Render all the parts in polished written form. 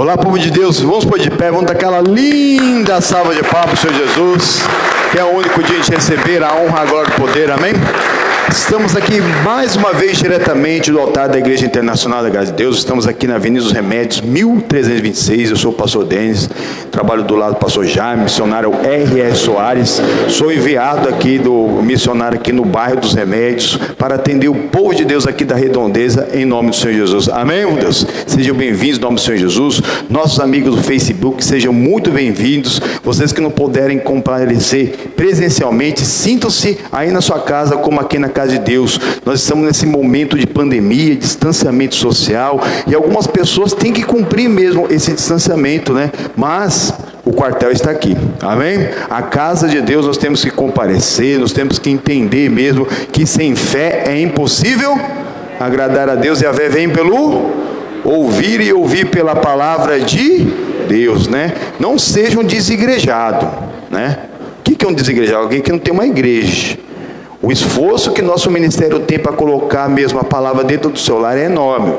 Olá, povo de Deus, vamos pôr de pé, vamos dar aquela linda salva de palmas para o Senhor Jesus, que é o único dia de receber a honra, a glória e o poder, amém? Estamos aqui mais uma vez diretamente do altar da Igreja Internacional da Graça de Deus. Estamos aqui na Avenida dos Remédios, 1326. Eu sou o pastor Denis, trabalho do lado do pastor Jaime, missionário R.S. Soares. Sou enviado aqui do missionário aqui no bairro dos Remédios para atender o povo de Deus aqui da Redondeza, em nome do Senhor Jesus. Amém, meu Deus? Sejam bem-vindos em nome do Senhor Jesus. Nossos amigos do Facebook, sejam muito bem-vindos. Vocês que não puderem comparecer presencialmente, sintam-se aí na sua casa, como aqui na casa de Deus. Nós estamos nesse momento de pandemia, distanciamento social, e algumas pessoas têm que cumprir mesmo esse distanciamento, né? Mas o quartel está aqui, amém? A casa de Deus nós temos que comparecer, nós temos que entender mesmo que sem fé é impossível agradar a Deus, e a fé vem pelo ouvir e ouvir pela palavra de Deus, né? Não seja um desigrejado, né? O que é um desigrejado? Alguém que não tem uma igreja. O esforço que nosso ministério tem para colocar mesmo a palavra dentro do seu lar é enorme.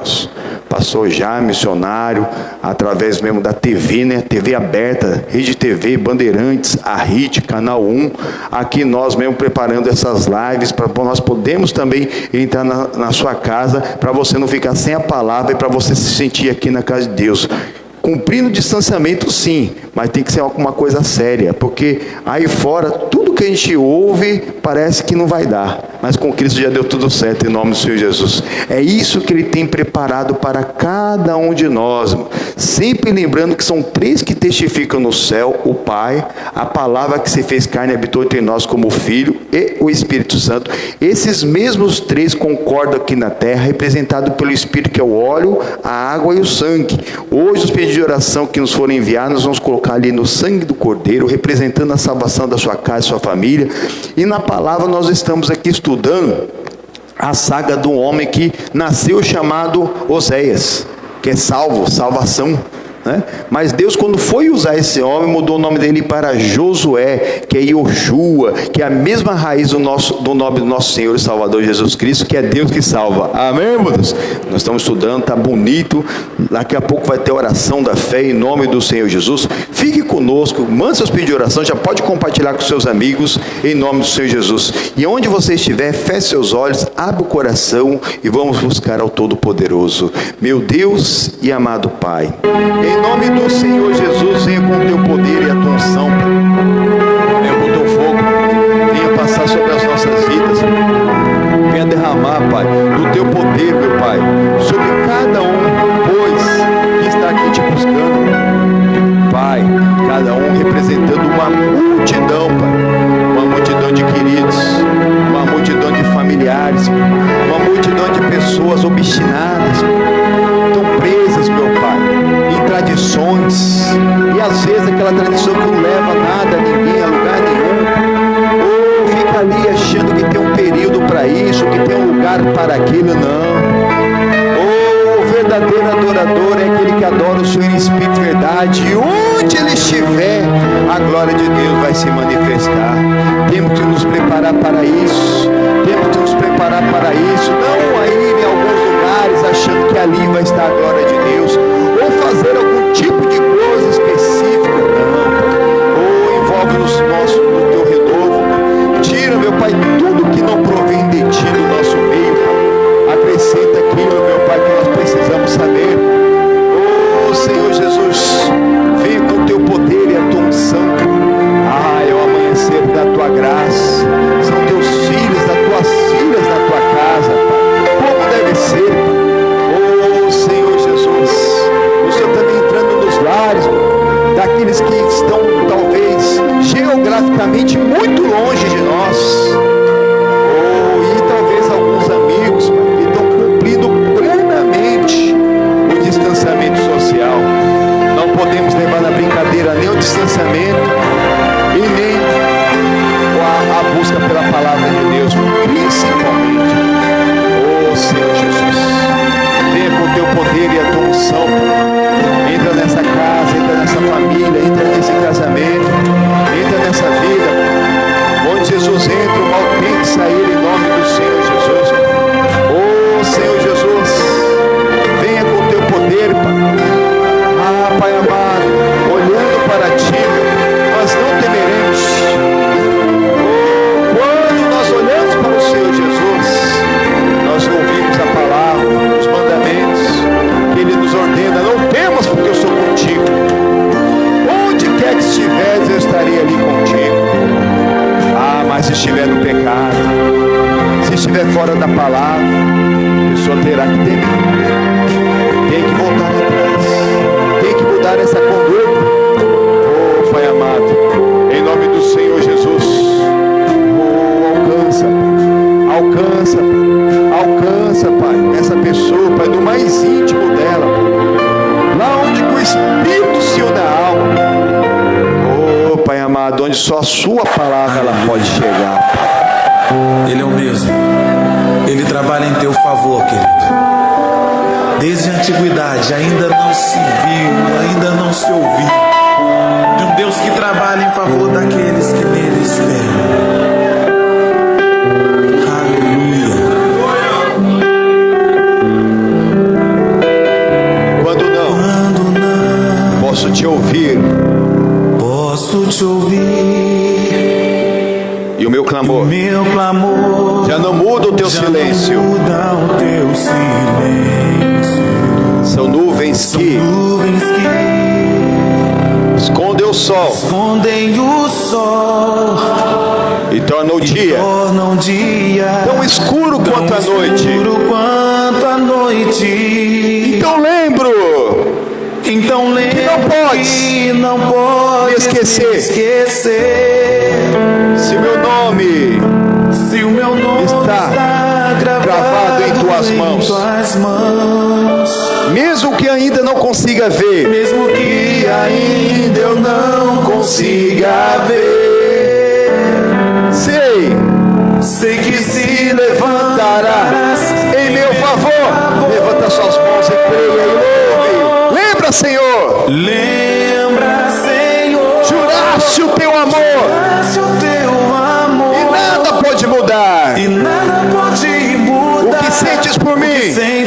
Pastor já, missionário, através mesmo da TV, né? TV aberta, Rede TV, Bandeirantes, a RIT, Canal 1. Aqui nós mesmo preparando essas lives, para nós podemos também entrar na sua casa, para você não ficar sem a palavra e para você se sentir aqui na casa de Deus. Cumprindo o distanciamento, sim, mas tem que ser alguma coisa séria, porque aí fora, tudo que a gente ouve, parece que não vai dar, mas com Cristo já deu tudo certo, em nome do Senhor Jesus. É isso que Ele tem preparado para cada um de nós, sempre lembrando que são três que testificam no céu: o Pai, a palavra que se fez carne e habitou entre nós como o Filho, e o Espírito Santo. Esses mesmos três concordam aqui na terra, representado pelo Espírito, que é o óleo, a água e o sangue. Hoje os pedidos de oração que nos foram enviados, nós vamos colocar ali no sangue do Cordeiro, representando a salvação da sua casa e sua família. E na palavra nós estamos aqui estudando a saga do homem que nasceu chamado Oséias, que é salvação, né? Mas Deus, quando foi usar esse homem, mudou o nome dele para Josué, que é Yoshua, que é a mesma raiz do nome do nosso Senhor e Salvador Jesus Cristo, que é Deus que salva. Amém, meu Deus? Nós estamos estudando, está bonito. Daqui a pouco vai ter oração da fé em nome do Senhor Jesus. Fique conosco, mande seus pedidos de oração, já pode compartilhar com seus amigos em nome do Senhor Jesus. E onde você estiver, feche seus olhos, abre o coração e vamos buscar ao Todo-Poderoso. Meu Deus e amado Pai, em nome do Senhor Jesus, venha com o teu poder e a tua unção, venha com o teu fogo, venha passar sobre as nossas vidas, venha derramar, Pai, do teu poder, meu Pai, sobre cada um, pois, que está aqui te buscando, Pai, cada um representando uma multidão, Pai, uma multidão de queridos, uma multidão de familiares, uma multidão de pessoas obstinadas, estão presas, meu Pai, tradições, e às vezes aquela tradição que não leva nada, ninguém, a lugar nenhum, ou fica ali achando que tem um período para isso, que tem um lugar para aquilo. Não. O verdadeiro adorador é aquele que adora o Senhor em espírito e verdade, e onde ele estiver, a glória de Deus vai se manifestar. Temos que nos preparar para isso, temos que nos preparar para isso, não ir em alguns lugares achando que ali vai estar a glória de Deus, ou fazer algum tipo de coisa específica, não, ou envolve-nos no teu redor. Tira, meu Pai, tudo que não provém de ti do nosso meio, acrescenta aquilo, meu Pai, que nós precisamos saber. Oh Senhor Jesus, venha com o teu poder e a tua unção. É o amanhecer da tua graça, são teus filhos, das tuas filhas na tua casa, Pai, como deve ser, Pai. Oh Senhor Jesus, o Senhor também entrando nos lares daqueles que estão talvez geograficamente muito longe de nós, e talvez alguns amigos, Pai, que estão cumprindo plenamente o distanciamento social. Não podemos levar na brincadeira nem o distanciamento e nem a busca pela palavra de Deus, principalmente. Oh Senhor Jesus, venha com o teu poder e a tua unção, entra nessa casa, entra nessa família, entra nesse casamento, entra nessa vida, onde Jesus entra, o mal tem que sair em nome do Senhor Jesus. Oh Senhor Jesus, venha com o teu poder, Pai. fora da palavra, a pessoa terá que temer. Tem que voltar atrás. Tem que mudar essa conduta. Oh, Pai amado, em nome do Senhor Jesus. Oh, alcança, Pai. Alcança, Pai. Alcança, Pai, essa pessoa, Pai, no mais íntimo dela, Pai. Lá onde o Espírito se une à alma. Oh, Pai amado, onde só a sua palavra ela pode chegar, Pai. Ele é o mesmo. Ele trabalha em teu favor, querido. Desde a antiguidade ainda não se viu, ainda não se ouviu de um Deus que trabalha em favor daqueles que nele esperam. Aleluia. Quando não posso te ouvir, e o meu clamor já não muda o teu silêncio. São nuvens que escondem o sol e tornam o dia tão escuro quanto a noite. Então lembro que não pode me esquecer. Se o meu nome está gravado em tuas mãos, mesmo que ainda não consiga ver, mesmo que ainda eu não consiga ver, sei que se levantarás em meu favor. Levanta suas mãos e creia e louve. Lembra, Senhor. Juraste o teu amor, e nada pode mudar. O que sentes por mim, nem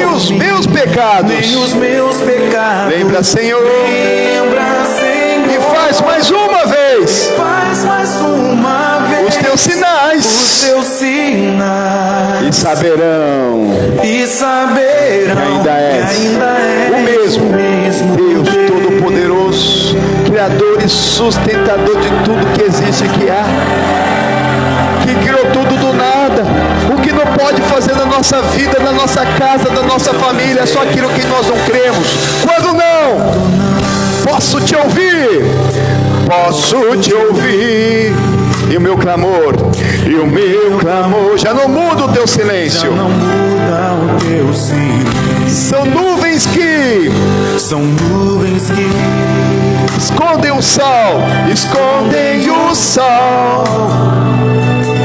os meus pecados. Lembra, Senhor, e faz mais uma vez os teus sinais, e saberão que ainda és o mesmo Deus Todo-Poderoso, Criador e sustentador de tudo que existe e que há, que criou tudo do nada. O que não pode fazer na nossa vida, na nossa casa, na nossa família, é só aquilo que nós não cremos. Quando não posso te ouvir, e o meu clamor já não muda o teu silêncio. São nuvens que escondem o sol,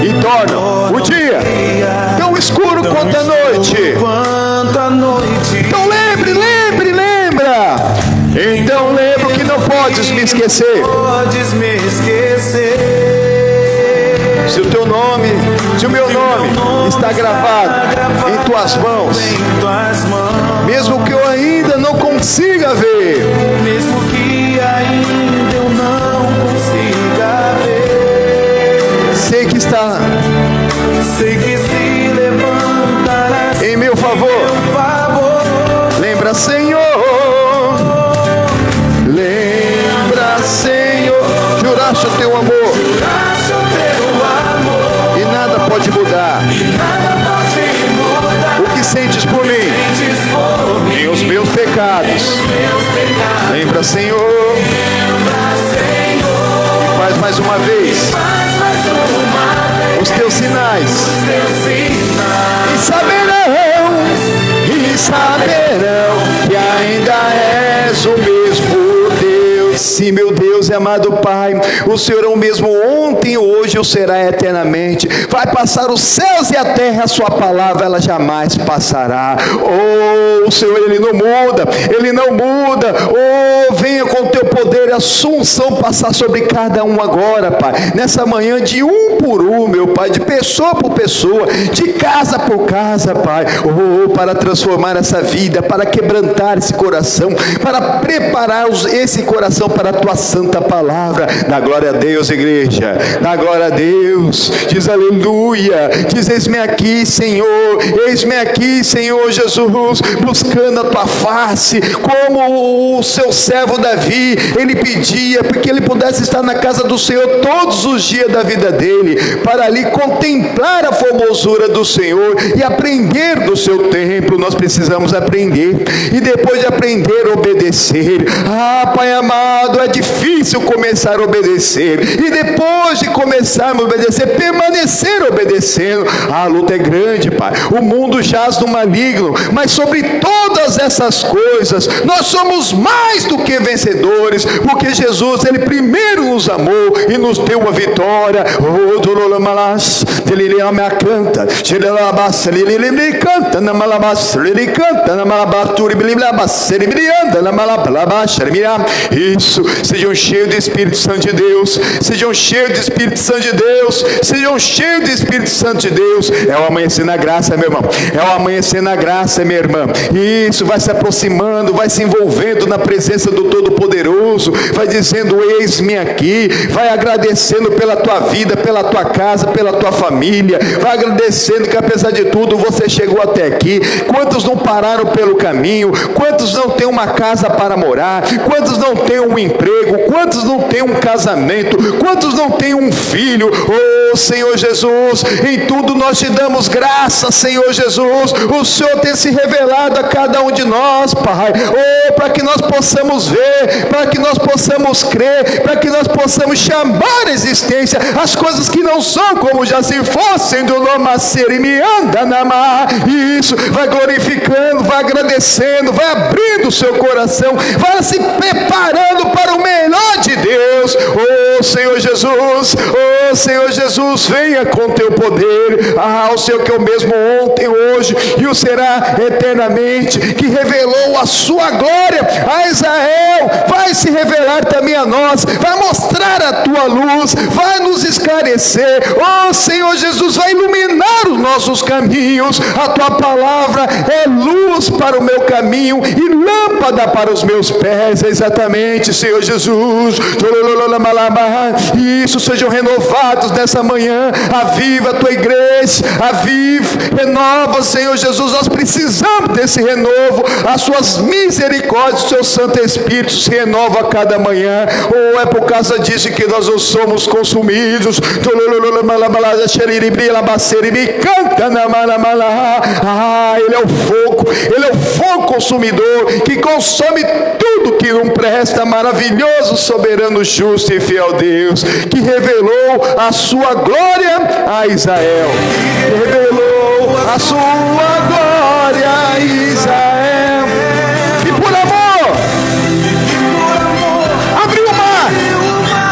e tornam o dia tão escuro quanto a noite. Então lembra. Então lembra que não podes me esquecer. Se o meu nome está gravado em tuas mãos, mesmo que eu ainda não consiga ver, sei que se levantarás em meu favor. Lembra, Senhor, juraste o teu amor, e nada pode mudar. O que sentes por mim, nem os meus pecados. Lembra, Senhor, e faz mais uma vez os teus sinais, e saberão que ainda és o mesmo Deus. Sim, meu Deus e amado Pai, o Senhor é o mesmo ontem, hoje, o será eternamente. Vai passar os céus e a terra, a sua palavra ela jamais passará. Oh, o Senhor, Ele não muda. Oh, venha com o teu poder, a sua unção passar sobre cada um agora, Pai, nessa manhã, de um por um, meu Pai, de pessoa por pessoa, de casa por casa, Pai. Oh, para transformar essa vida, para quebrantar esse coração, para preparar esse coração para a tua santa palavra. Dá glória a Deus, igreja. Dá glória a Deus. Diz aleluia. Diz: eis-me aqui, Senhor. Eis-me aqui, Senhor Jesus, buscando a tua face, como o seu servo Davi, ele pedia, porque ele pudesse estar na casa do Senhor todos os dias da vida dele, para ali contemplar a formosura do Senhor e aprender do seu templo. Nós precisamos aprender, e depois de aprender, obedecer. Pai amado, é difícil começar a obedecer, e depois de começarmos a obedecer, permanecer obedecendo. A luta é grande, Pai. O mundo jaz no maligno, mas sobre todas essas coisas, nós somos mais do que vencedores, porque Jesus, ele primeiro nos amou e nos deu a vitória. Isso, sejam cheios do Espírito Santo de Deus, sejam cheios do Espírito Santo de Deus, sejam cheios do Espírito Santo de Deus. É o amanhecer na graça, meu irmão, é o amanhecer na graça, minha irmã. Isso, vai se aproximando, vai se envolvendo na presença do Todo-Poderoso, vai dizendo: eis-me aqui, vai agradecendo pela tua vida, pela tua casa, pela tua família, vai agradecendo que apesar de tudo você chegou até aqui. Quantos não pararam pelo caminho? Quantos não têm uma casa para morar? Quantos não têm um emprego? Quantos não têm um casamento? Quantos não têm um filho? Senhor Jesus, em tudo nós te damos graça, Senhor Jesus. O Senhor tem se revelado a cada um de nós, Pai, para que nós possamos ver, para que nós possamos crer, para que nós possamos chamar a existência as coisas que não são como já se fossem do nome ser e me anda na mar. Isso, vai glorificando, vai agradecendo, vai abrindo o seu coração, vai se preparando para o melhor de Deus. Senhor Jesus, Senhor Jesus, venha com teu poder. O Senhor que é o mesmo ontem, hoje e o será eternamente, que revelou a sua glória a Israel, vai se revelar também a nós, vai mostrar a tua luz, vai nos esclarecer. Senhor Jesus, vai iluminar os nossos caminhos. A tua palavra é luz para o meu caminho e lâmpada para os meus pés. Exatamente, Senhor Jesus. Isso, sejam renovados nessa manhã. Aviva a tua igreja, aviva, renova, Senhor Jesus. Nós precisamos desse renovo. As suas misericórdias, o seu Santo Espírito se renova a cada manhã. É por causa disso que nós não somos consumidos. Ele é o fogo, ele é o fogo consumidor que consome tudo que não presta. Maravilhoso, soberano, justo e fiel Deus, que revelou a sua glória a Israel, que revelou a sua glória a Israel, e por amor abriu o mar,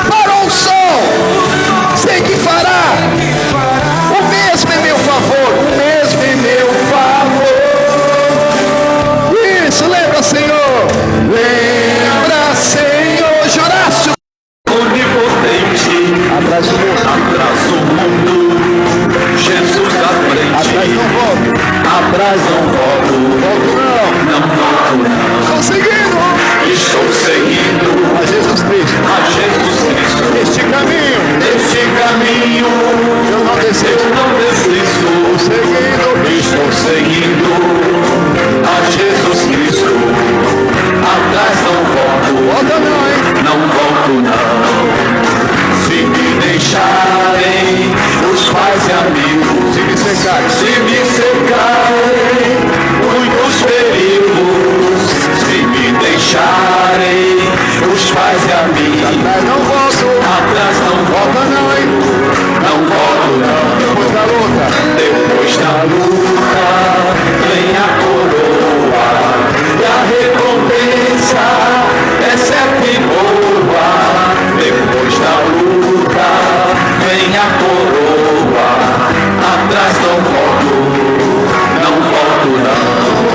parou o sol, sei que fará o mesmo em meu favor, o mesmo em meu favor. Isso, lembra, Senhor, lembra, Senhor. Jurácio onipotente, atrás do mundo, Jesus à frente, atrás não volto, atrás não volto, não volto não, estou seguindo a Jesus Cristo, este caminho, eu não desisto, estou seguindo a Jesus Cristo, atrás não volto, volta não, hein? Não volto não, se me deixarem os pais e amigos, se me secarem muitos perigos, se me deixarem os pais e amigos, atrás não volto, atrás não volta não, hein? Não volto não, depois da luta vem a coroa e a recompensa é certa e boa. Depois da luta vem a coroa, atrás não volto não.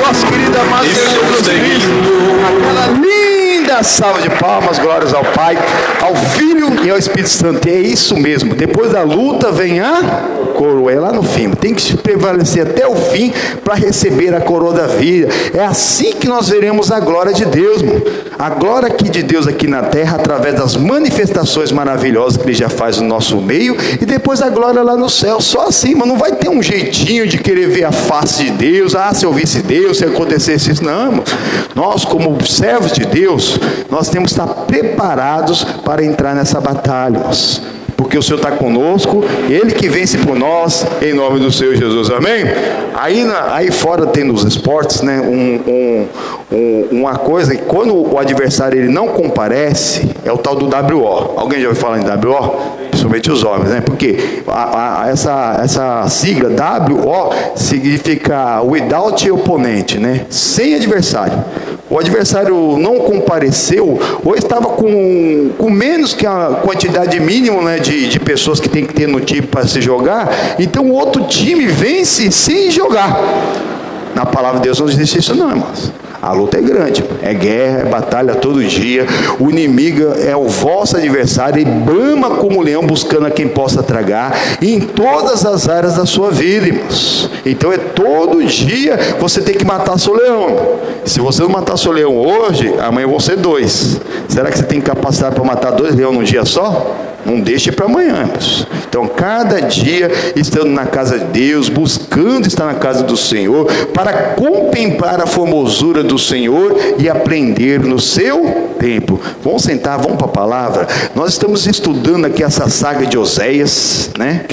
Nossa querida amada, estou seguindo aquela linda salva de palmas, glórias ao Pai, ao Filho e ao Espírito Santo. É isso mesmo, depois da luta vem a coroa, é lá no fim. Tem que prevalecer até o fim para receber a coroa da vida. É assim que nós veremos a glória de Deus, irmão. A glória aqui de Deus aqui na terra, através das manifestações maravilhosas que Ele já faz no nosso meio, e depois a glória lá no céu. Só assim, mas não vai ter um jeitinho de querer ver a face de Deus. Se eu visse Deus, se acontecesse isso. Não, irmão. Nós, como servos de Deus, nós temos que estar preparados para entrar nessa batalha, irmãos. Porque o Senhor está conosco, Ele que vence por nós, em nome do Senhor Jesus, amém? Aí fora tem nos esportes, né, uma coisa, que quando o adversário ele não comparece, é o tal do WO. Alguém já ouviu falar em WO? Principalmente os homens, né? Porque essa sigla WO significa without oponente, né? Sem adversário. O adversário não compareceu, ou estava com menos que a quantidade mínima, né, de pessoas que tem que ter no time para se jogar, então o outro time vence sem jogar. Na palavra de Deus não existe isso não, irmãos. A luta é grande, é guerra, é batalha todo dia. O inimigo é o vosso adversário e brama como leão buscando a quem possa tragar em todas as áreas da sua vida, irmãos. Então é todo dia você tem que matar seu leão. Se você não matar seu leão hoje, amanhã vão ser 2. Será que você tem capacidade para matar 2 leões num dia só? Não deixe para amanhã, irmãos. Então, cada dia, estando na casa de Deus, buscando estar na casa do Senhor, para contemplar a formosura do Senhor e aprender no seu tempo. Vamos sentar, vamos para a palavra. Nós estamos estudando aqui essa saga de Oséias, né?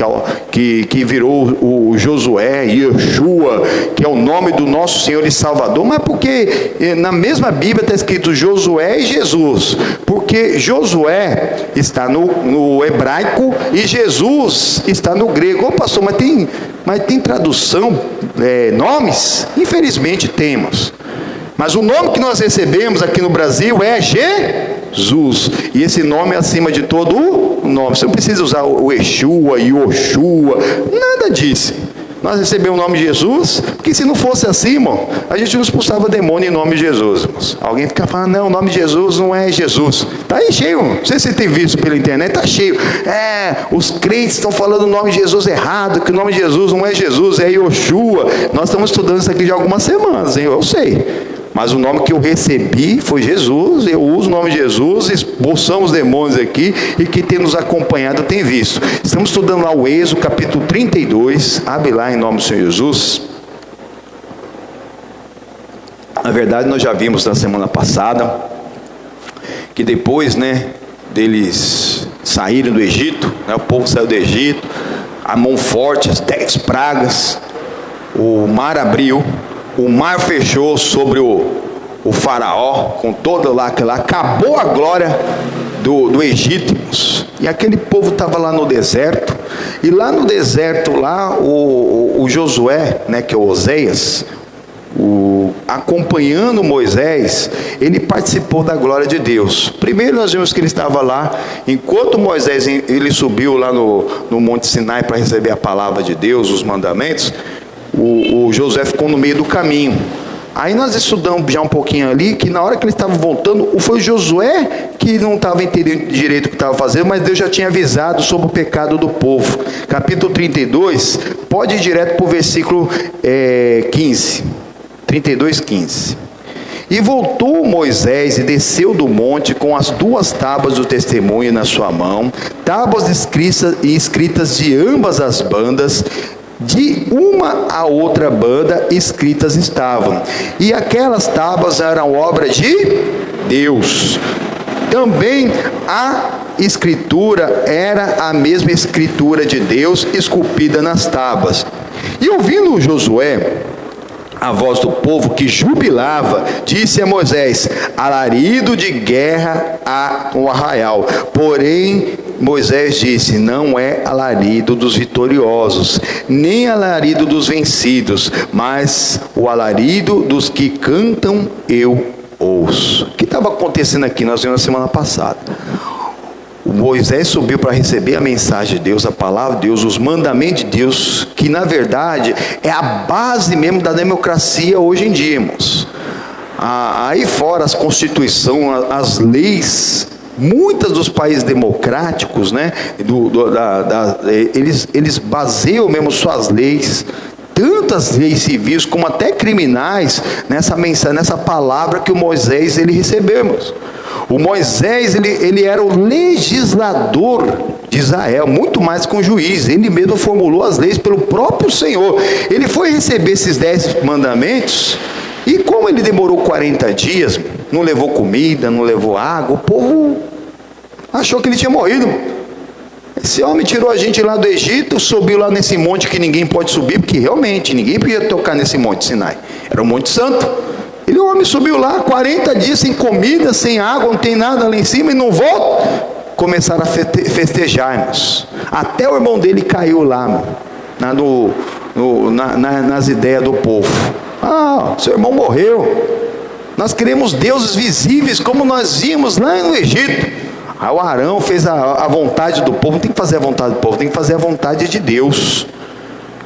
Que virou o Josué, Yeshua, que é o nome do nosso Senhor e Salvador, mas porque na mesma Bíblia está escrito Josué e Jesus, porque Josué está no hebraico e Jesus está no grego. Ô pastor, mas tem tradução, nomes? Infelizmente temos. Mas o nome que nós recebemos aqui no Brasil é Jesus. E esse nome é acima de todo o nome. Você não precisa usar o Yeshua, Yoshua, nada disso. Nós recebemos o nome de Jesus, porque se não fosse assim, irmão, a gente não expulsava demônio em nome de Jesus, irmãos. Alguém fica falando, não, o nome de Jesus não é Jesus. Está aí cheio, não sei se você tem visto pela internet, está cheio. Os crentes estão falando o nome de Jesus errado, que o nome de Jesus não é Jesus, é Yoshua. Nós estamos estudando isso aqui já há algumas semanas, hein? Eu sei. Mas o nome que eu recebi foi Jesus, eu uso o nome de Jesus, expulsamos demônios aqui, e quem tem nos acompanhado tem visto. Estamos estudando lá o Êxodo, capítulo 32, abre lá em nome do Senhor Jesus. Na verdade, nós já vimos na semana passada, que depois, né, deles saírem do Egito, né, o povo saiu do Egito, a mão forte, as 10 pragas, o mar abriu, o mar fechou sobre o faraó, com toda lá, acabou a glória do Egito, e aquele povo estava lá no deserto, e lá no deserto, lá o Josué, né, que é o Oséias, acompanhando Moisés, ele participou da glória de Deus. Primeiro nós vimos que ele estava lá, enquanto Moisés ele subiu lá no Monte Sinai para receber a palavra de Deus, os mandamentos, o Josué ficou no meio do caminho. Aí nós estudamos já um pouquinho ali, que na hora que ele estava voltando, foi o Josué que não estava entendendo direito o que estava fazendo, mas Deus já tinha avisado sobre o pecado do povo. Capítulo 32, pode ir direto para o versículo 15, 32, 15. E voltou Moisés e desceu do monte com as 2 tábuas do testemunho na sua mão, tábuas escritas de ambas as bandas, de uma a outra banda escritas estavam, e aquelas tábuas eram obra de Deus. Também a escritura era a mesma escritura de Deus esculpida nas tábuas. E ouvindo Josué a voz do povo que jubilava, disse a Moisés: alarido de guerra há no arraial. Porém Moisés disse: não é alarido dos vitoriosos, nem alarido dos vencidos, mas o alarido dos que cantam eu ouço. O que estava acontecendo aqui? Nós vimos na semana passada. O Moisés subiu para receber a mensagem de Deus, a palavra de Deus, os mandamentos de Deus, que na verdade é a base mesmo da democracia hoje em dia, irmãos. Aí fora as constituições, as leis Muitos dos países democráticos, né, eles baseiam mesmo suas leis, tantas leis civis como até criminais, nessa palavra que o Moisés ele recebeu, irmãos. O Moisés ele era o legislador de Israel, muito mais que um juiz. Ele mesmo formulou as leis pelo próprio Senhor. Ele foi receber esses 10 mandamentos, e como ele demorou 40 dias, não levou comida, não levou água, o povo achou que ele tinha morrido. Esse homem tirou a gente lá do Egito, subiu lá nesse monte que ninguém pode subir, porque realmente ninguém podia tocar nesse monte Sinai, era um monte santo. O homem subiu lá 40 dias sem comida, sem água, não tem nada lá em cima e não volta. Começaram a festejar, irmãos. Até o irmão dele caiu lá, nas ideias do povo. Ah, seu irmão morreu. Nós queremos deuses visíveis como nós vimos lá no Egito. Aí o Arão fez a vontade do povo. Não tem que fazer a vontade do povo, tem que fazer a vontade de Deus.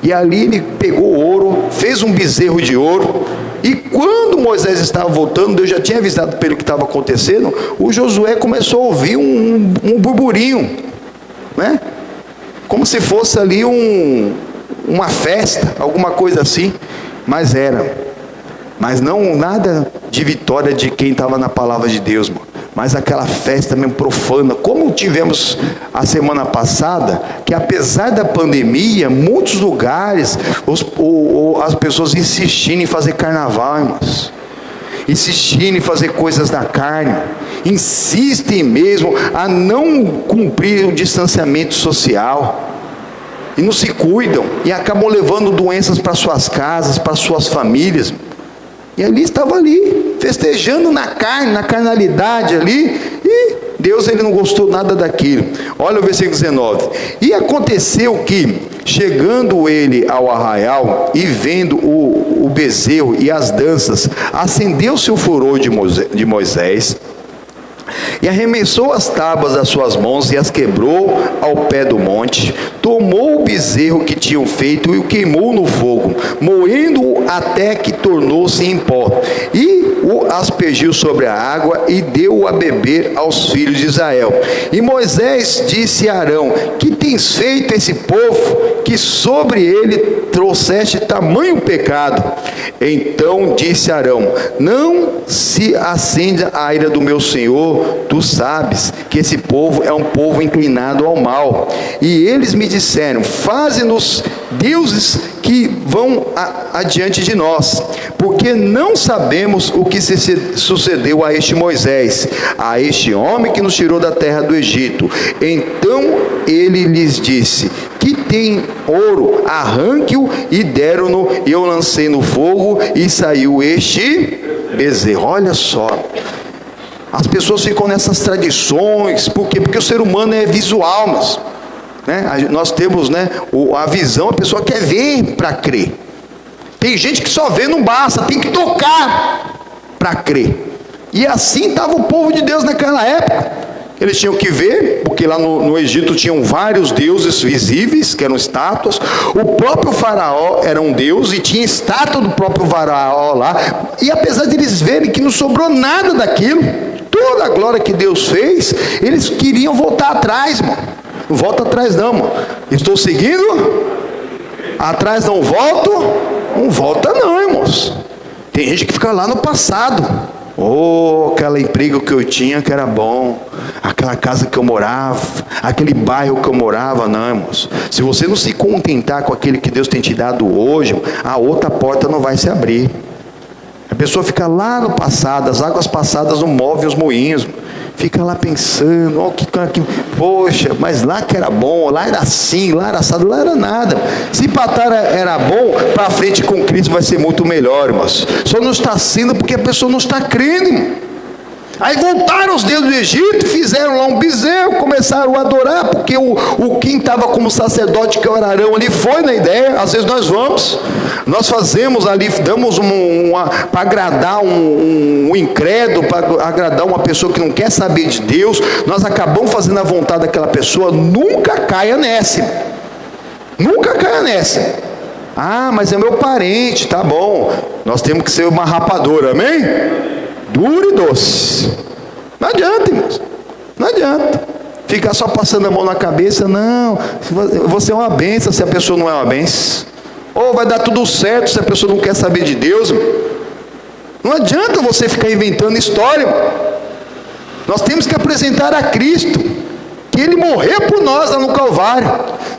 E ali ele pegou ouro, fez um bezerro de ouro. E quando Moisés estava voltando, Deus já tinha avisado para ele o que estava acontecendo. O Josué começou a ouvir um burburinho, né? Como se fosse ali uma festa, alguma coisa assim. Mas não nada de vitória de quem estava na palavra de Deus, mano. Mas aquela festa mesmo profana, como tivemos a semana passada, que apesar da pandemia, muitos lugares, as pessoas insistindo em fazer carnaval, irmãos, insistindo em fazer coisas da carne, insistem mesmo a não cumprir o distanciamento social, e não se cuidam, e acabam levando doenças para suas casas, para suas famílias. E ali estava ali, festejando na carne, na carnalidade ali, e Deus ele não gostou nada daquilo. Olha o versículo 19. E aconteceu que, chegando ele ao arraial, e vendo o bezerro e as danças, acendeu-se o furor de Moisés, e arremessou as tábuas das suas mãos e as quebrou ao pé do monte, tomou o bezerro que tinham feito e o queimou no fogo, moendo-o até que tornou-se em pó, e o aspergiu sobre a água e deu-o a beber aos filhos de Israel. E Moisés disse a Arão: que tens feito esse povo, que sobre ele trouxeste tamanho pecado? Então disse Arão: não se acenda a ira do meu senhor, tu sabes que esse povo é um povo inclinado ao mal. E eles me disseram: faze-nos deuses que vão adiante de nós, porque não sabemos o que sucedeu a este Moisés, a este homem que nos tirou da terra do Egito. Então ele lhes disse: que tem ouro, arranque-o, e deram-no, e eu lancei no fogo, e saiu este bezerro. Olha só, as pessoas ficam nessas tradições, por quê? Porque o ser humano é visual, né? Nós temos, né, a visão, a pessoa quer ver para crer. Tem gente que só vê, não basta, tem que tocar para crer. E assim estava o povo de Deus naquela época. Eles tinham que ver, porque lá no Egito tinham vários deuses visíveis, que eram estátuas. O próprio faraó era um deus, e tinha estátua do próprio faraó lá. E apesar de eles verem que não sobrou nada daquilo, toda a glória que Deus fez, eles queriam voltar atrás, irmão. Não volta atrás não, irmão. Estou seguindo, atrás não volto, não volta não, irmãos. Tem gente que fica lá no passado. Oh, aquele emprego que eu tinha que era bom, aquela casa que eu morava, aquele bairro que eu morava. Não, irmãos, se você não se contentar com aquele que Deus tem te dado hoje, a outra porta não vai se abrir. A pessoa fica lá no passado, as águas passadas não movem os moinhos, fica lá pensando: oh, poxa, mas lá que era bom, lá era assim, lá era assado, lá era nada. Se patar era bom, para frente com Cristo vai ser muito melhor, irmãos. Só não está sendo porque a pessoa não está crendo, irmão. Aí voltaram os deuses do Egito, fizeram lá um bezerro, começaram a adorar, porque quem estava como sacerdote, que era Arão ali, foi na ideia. Às vezes nós fazemos ali, damos para agradar um incrédulo, para agradar uma pessoa que não quer saber de Deus, nós acabamos fazendo a vontade daquela pessoa. Nunca caia nessa, nunca caia nessa. Ah, mas é meu parente, tá bom, nós temos que ser uma rapadura, amém? Duro e doce. Não adianta, irmãos. Não adianta ficar só passando a mão na cabeça. Não, você é uma bênção se a pessoa não é uma bênção. Ou vai dar tudo certo se a pessoa não quer saber de Deus. Não adianta você ficar inventando história. Nós temos que apresentar a Cristo, que Ele morreu por nós lá no Calvário.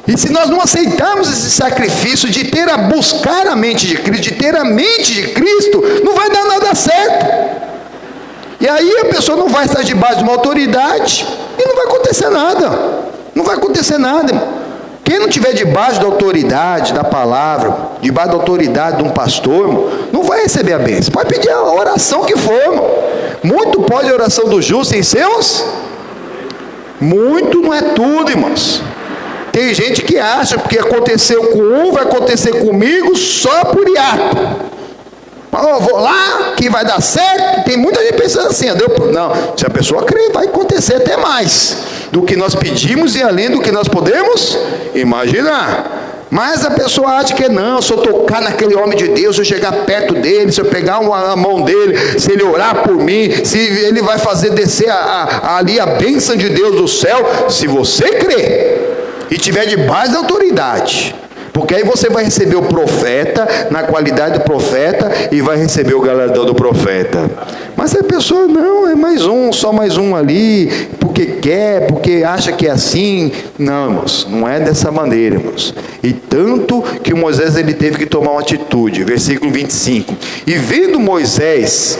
E se nós não aceitarmos esse sacrifício de buscar a mente de Cristo, de ter a mente de Cristo, não vai dar nada certo. E aí a pessoa não vai estar debaixo de uma autoridade e não vai acontecer nada. Não vai acontecer nada. Quem não estiver debaixo da autoridade da palavra, debaixo da autoridade de um pastor, não vai receber a bênção. Pode pedir a oração que for. Muito pode a oração do justo em seus. Muito não é tudo, irmãos. Tem gente que acha que aconteceu com um, vai acontecer comigo só por hiato. Eu vou lá, que vai dar certo. Tem muita gente pensando assim, não, se a pessoa crer, vai acontecer até mais do que nós pedimos e além do que nós podemos imaginar. Mas a pessoa acha que não, se eu tocar naquele homem de Deus, se eu chegar perto dele, se eu pegar a mão dele, se ele orar por mim, se ele vai fazer descer ali a bênção de Deus do céu. Se você crer e tiver debaixo da autoridade, porque aí você vai receber o profeta na qualidade do profeta e vai receber o galardão do profeta. Mas se a pessoa não, é mais um, só mais um ali, porque quer, porque acha que é assim. Não, irmãos, não é dessa maneira, irmãos. E tanto que Moisés ele teve que tomar uma atitude. Versículo 25. E vendo Moisés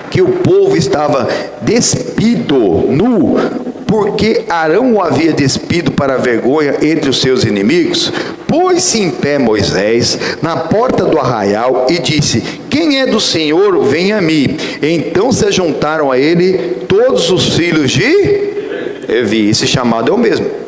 que o povo estava despido, nu, porque Arão o havia despido para a vergonha entre os seus inimigos, pôs-se em pé Moisés na porta do arraial e disse: quem é do Senhor, vem a mim. Então se juntaram a ele todos os filhos de Levi. Esse chamado é o mesmo.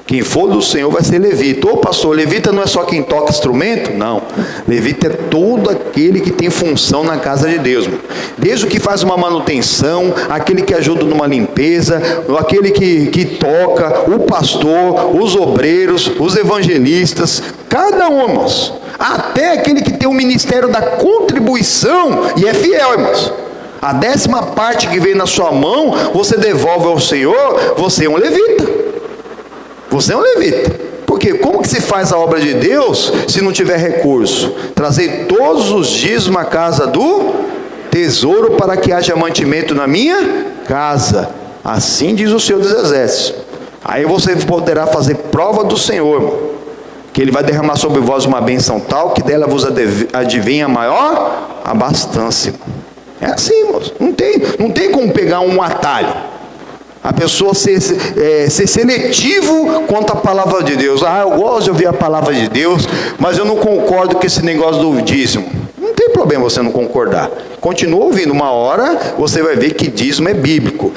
Quem for do Senhor vai ser levita. Ô pastor, levita não é só quem toca instrumento? Não. Levita é todo aquele que tem função na casa de Deus. Desde o que faz uma manutenção, aquele que ajuda numa limpeza, aquele que toca, o pastor, os obreiros, os evangelistas, cada um, irmãos. Até aquele que tem o ministério da contribuição e é fiel, irmãos. A 10ª parte que vem na sua mão, você devolve ao Senhor, você é um levita. Você é um levita. Porque como que se faz a obra de Deus se não tiver recurso? Trazer todos os dízimos à casa do tesouro para que haja mantimento na minha casa. Assim diz o Senhor dos Exércitos. Aí você poderá fazer prova do Senhor, irmão, que Ele vai derramar sobre vós uma bênção tal que dela vos adivinha a maior abastança. É assim, irmãos. Não tem como pegar um atalho. A pessoa ser seletivo quanto à palavra de Deus. Eu gosto de ouvir a palavra de Deus, mas eu não concordo com esse negócio do dízimo. Não tem problema você não concordar. Continua ouvindo, uma hora você vai ver que dízimo é bíblico.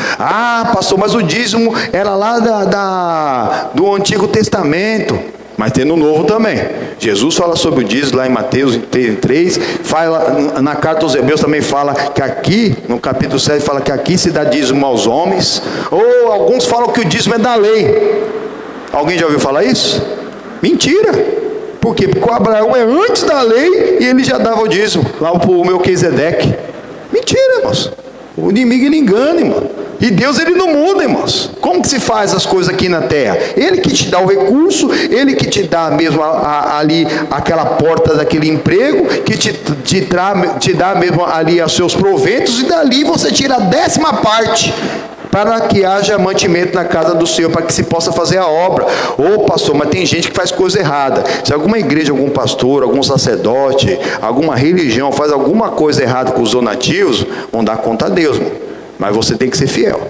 Pastor, mas o dízimo era lá do Antigo Testamento. Mas tem no Novo também. Jesus fala sobre o dízimo lá em Mateus 3, fala, na carta aos Hebreus também fala que aqui, no capítulo 7, fala que aqui se dá dízimo aos homens. Ou alguns falam que o dízimo é da lei. Alguém já ouviu falar isso? Mentira. Por quê? Porque o Abraão é antes da lei e ele já dava o dízimo, lá para o Melquisedeque. Mentira, irmãos. O inimigo ele engana, irmão. E Deus ele não muda, irmãos. Como que se faz as coisas aqui na terra? Ele que te dá o recurso, Ele que te dá mesmo ali aquela porta daquele emprego, que te dá mesmo ali os seus proventos, e dali você tira a 10ª parte, para que haja mantimento na casa do Senhor, para que se possa fazer a obra. Pastor, mas tem gente que faz coisa errada. Se alguma igreja, algum pastor, algum sacerdote, alguma religião faz alguma coisa errada com os donativos, vão dar conta a Deus, irmão. Mas você tem que ser fiel.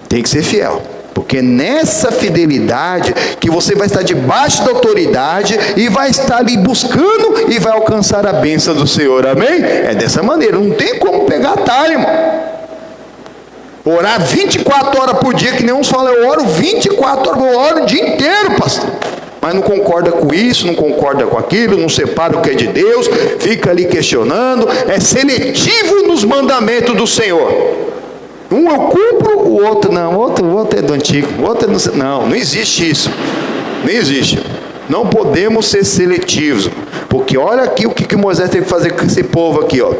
Tem que ser fiel. Porque nessa fidelidade que você vai estar debaixo da autoridade e vai estar ali buscando e vai alcançar a bênção do Senhor. Amém? É dessa maneira. Não tem como pegar atalho, irmão. Orar 24 horas por dia, que nem uns falam, eu oro 24 horas, eu oro o dia inteiro, pastor. Mas não concorda com isso, não concorda com aquilo, não separa o que é de Deus, fica ali questionando, é seletivo nos mandamentos do Senhor. Um eu cumpro, o outro não, o outro é do antigo, o outro é do... Não existe isso, não existe. Não podemos ser seletivos, porque olha aqui o que Moisés teve que fazer com esse povo aqui, ó.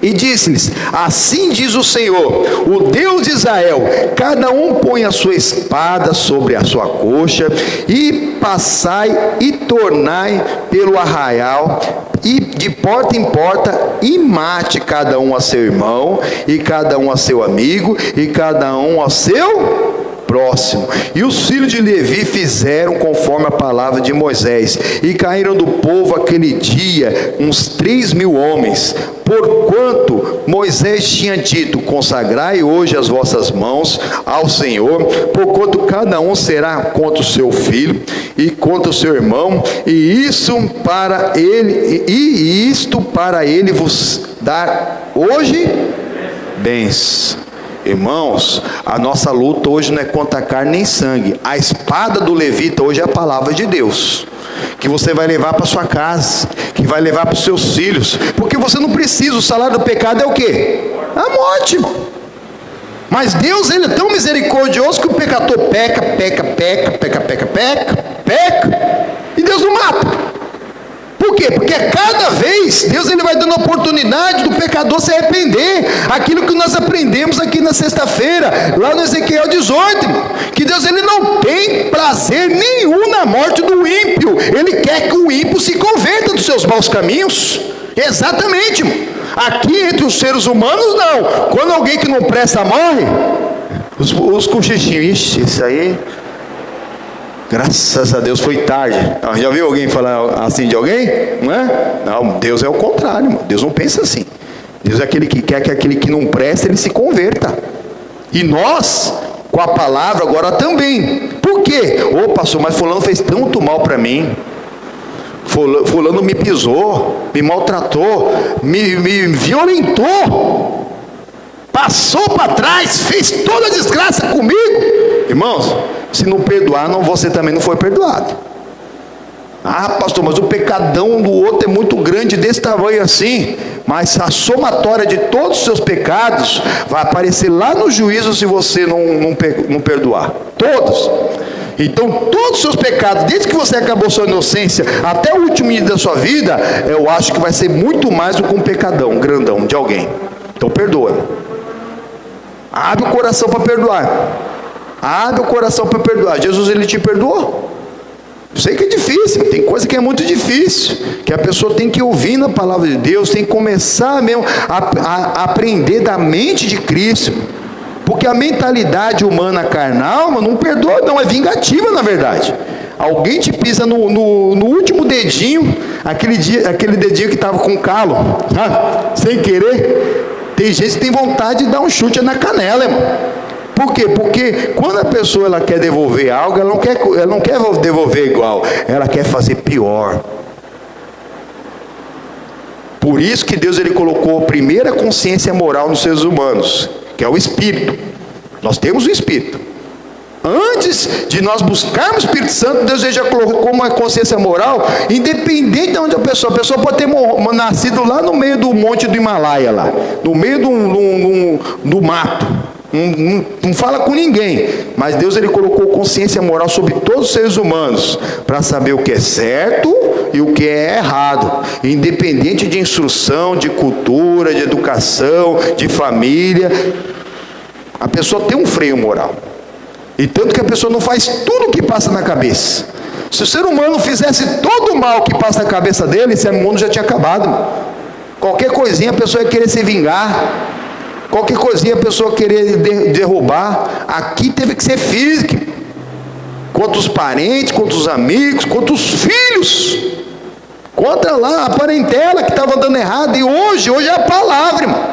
E disse-lhes: assim diz o Senhor, o Deus de Israel: cada um põe a sua espada sobre a sua coxa, e passai e tornai pelo arraial, e de porta em porta, e mate cada um a seu irmão, e cada um a seu amigo, e cada um a seu próximo. E os filhos de Levi fizeram conforme a palavra de Moisés, e caíram do povo aquele dia uns 3.000 homens, porquanto Moisés tinha dito: consagrai hoje as vossas mãos ao Senhor, porquanto cada um será contra o seu filho e contra o seu irmão, e isto para ele vos dar hoje bens. Irmãos, a nossa luta hoje não é contra carne nem sangue. A espada do levita hoje é a palavra de Deus, que você vai levar para sua casa, que vai levar para os seus filhos, porque você não precisa. O salário do pecado é o quê? A morte. Mas Deus, Ele é tão misericordioso que o pecador peca, e Deus não mata. Por quê? Porque cada vez Deus ele vai dando a oportunidade do pecador se arrepender. Aquilo que nós aprendemos aqui na sexta-feira, lá no Ezequiel 18, que Deus ele não tem prazer nenhum na morte do ímpio. Ele quer que o ímpio se converta dos seus maus caminhos. Exatamente. Aqui entre os seres humanos não. Quando alguém que não presta morre, os cochichinhos, ixi, isso aí, graças a Deus foi tarde. Já viu alguém falar assim de alguém? Não é? Não, Deus é o contrário, irmão. Deus não pensa assim. Deus é aquele que quer que aquele que não presta, ele se converta. E nós, com a palavra agora também. Por quê? Ô pastor, mas fulano fez tanto mal para mim. Fulano me pisou, me maltratou, me violentou, passou para trás, fez toda a desgraça comigo. Irmãos, se não perdoar, você também não foi perdoado. Ah, pastor, mas o pecadão do outro é muito grande, desse tamanho assim. Mas a somatória de todos os seus pecados vai aparecer lá no juízo se você não perdoar. Todos. Então, todos os seus pecados, desde que você acabou sua inocência até o último dia da sua vida, eu acho que vai ser muito mais do que um pecadão grandão de alguém. Então, perdoa. Abre o coração para perdoar. Abre o coração para perdoar. Jesus, ele te perdoou? Eu sei que é difícil, tem coisa que é muito difícil, que a pessoa tem que ouvir na palavra de Deus, tem que começar mesmo a aprender da mente de Cristo, porque a mentalidade humana carnal não perdoa, não, é vingativa na verdade. Alguém te pisa no último dedinho, aquele dedinho que estava com calo, sabe? Sem querer, tem gente que tem vontade de dar um chute na canela, irmão. Por quê? Porque quando a pessoa ela quer devolver algo, ela não quer devolver igual, ela quer fazer pior. Por isso que Deus ele colocou a primeira consciência moral nos seres humanos, que é o Espírito. Nós temos o Espírito. Antes de nós buscarmos o Espírito Santo, Deus já colocou uma consciência moral, independente de onde a pessoa pode ter nascido lá no meio do monte do Himalaia, lá, no meio do mato. Não fala com ninguém, mas Deus ele colocou consciência moral sobre todos os seres humanos, para saber o que é certo e o que é errado, independente de instrução, de cultura, de educação, de família. A pessoa tem um freio moral, e tanto que a pessoa não faz tudo o que passa na cabeça. Se o ser humano fizesse todo o mal que passa na cabeça dele, esse mundo já tinha acabado. Qualquer coisinha a pessoa ia querer se vingar, qualquer coisinha a pessoa querer derrubar. Aqui teve que ser físico, contra os parentes, contra os amigos, contra os filhos, contra lá a parentela que estava andando errado. E hoje é a palavra, irmão.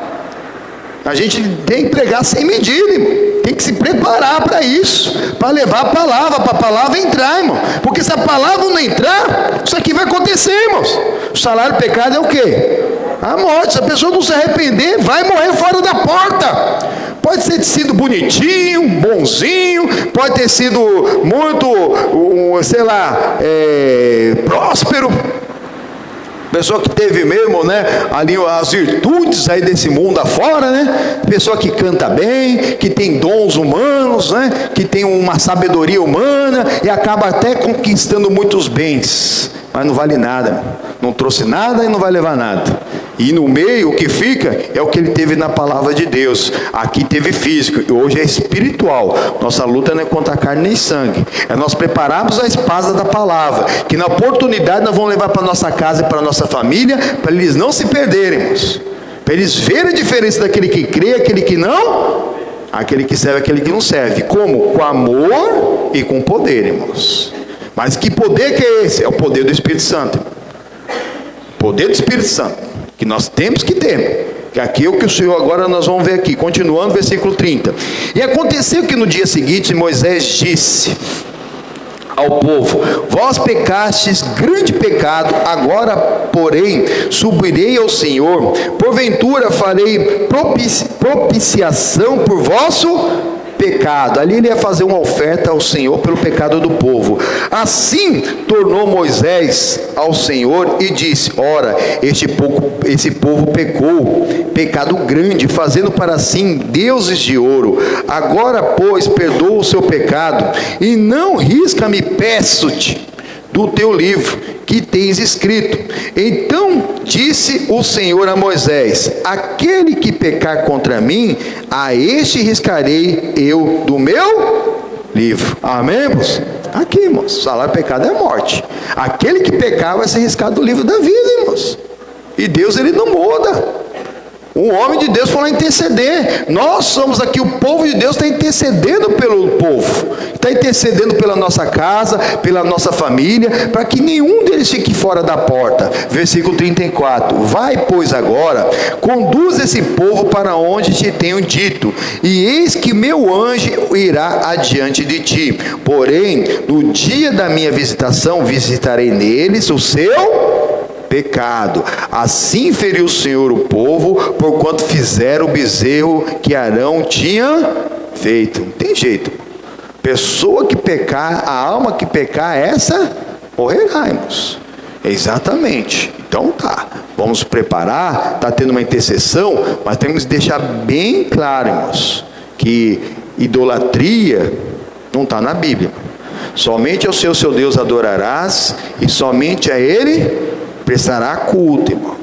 A gente tem que pregar sem medida, irmão. Tem que se preparar para isso, para levar a palavra, para a palavra entrar, irmão. Porque se a palavra não entrar, isso aqui vai acontecer, irmãos. O salário do pecado é o quê? A morte. Se a pessoa não se arrepender, vai morrer fora da porta. Pode ter sido bonitinho, bonzinho, pode ter sido muito, próspero. Pessoa que teve mesmo, né, ali as virtudes aí desse mundo afora, né? Pessoa que canta bem, que tem dons humanos, né? Que tem uma sabedoria humana e acaba até conquistando muitos bens, mas não vale nada, não trouxe nada e não vai levar nada. E no meio, o que fica é o que ele teve na palavra de Deus. Aqui teve físico, e hoje é espiritual. Nossa luta não é contra carne nem sangue. É nós prepararmos a espada da palavra, que na oportunidade nós vamos levar para nossa casa e para nossa família, para eles não se perderem, irmãos. Para eles verem a diferença daquele que crê, aquele que não, aquele que serve, aquele que não serve. Como? Com amor e com poder, irmãos. Mas que poder que é esse? É o poder do Espírito Santo. Poder do Espírito Santo. Que nós temos que ter, que aqui é o que o Senhor, agora nós vamos ver aqui, continuando, versículo 30. E aconteceu que no dia seguinte Moisés disse ao povo: vós pecastes grande pecado, agora porém subirei ao Senhor, porventura farei propiciação por vosso pecado. Ali ele ia fazer uma oferta ao Senhor pelo pecado do povo. Assim tornou Moisés ao Senhor e disse: ora, esse povo pecou, pecado grande, fazendo para si deuses de ouro. Agora, pois, perdoa o seu pecado, e não risca-me, peço-te, do teu livro que tens escrito. Então disse o Senhor a Moisés: aquele que pecar contra mim, a este riscarei eu do meu livro. Amém, irmãos? Aqui, irmãos, o salário do pecado é a morte. Aquele que pecar vai ser riscado do livro da vida, irmãos. E Deus, ele não muda. O homem de Deus foi lá interceder. Nós somos aqui, o povo de Deus está intercedendo pelo povo, está intercedendo pela nossa casa, pela nossa família, para que nenhum deles fique fora da porta. Versículo 34: vai, pois, agora, conduz esse povo para onde te tenho dito, e eis que meu anjo irá adiante de ti. Porém, no dia da minha visitação, visitarei neles o seu pecado. Assim feriu o Senhor o povo, porquanto fizeram o bezerro que Arão tinha feito. Não tem jeito. Pessoa que pecar, a alma que pecar, essa morrerá, irmãos. Exatamente. Então tá, vamos preparar, está tendo uma intercessão, mas temos que deixar bem claro, irmãos, que idolatria não está na Bíblia. Somente ao seu Deus adorarás, e somente a Ele prestará culto, irmão.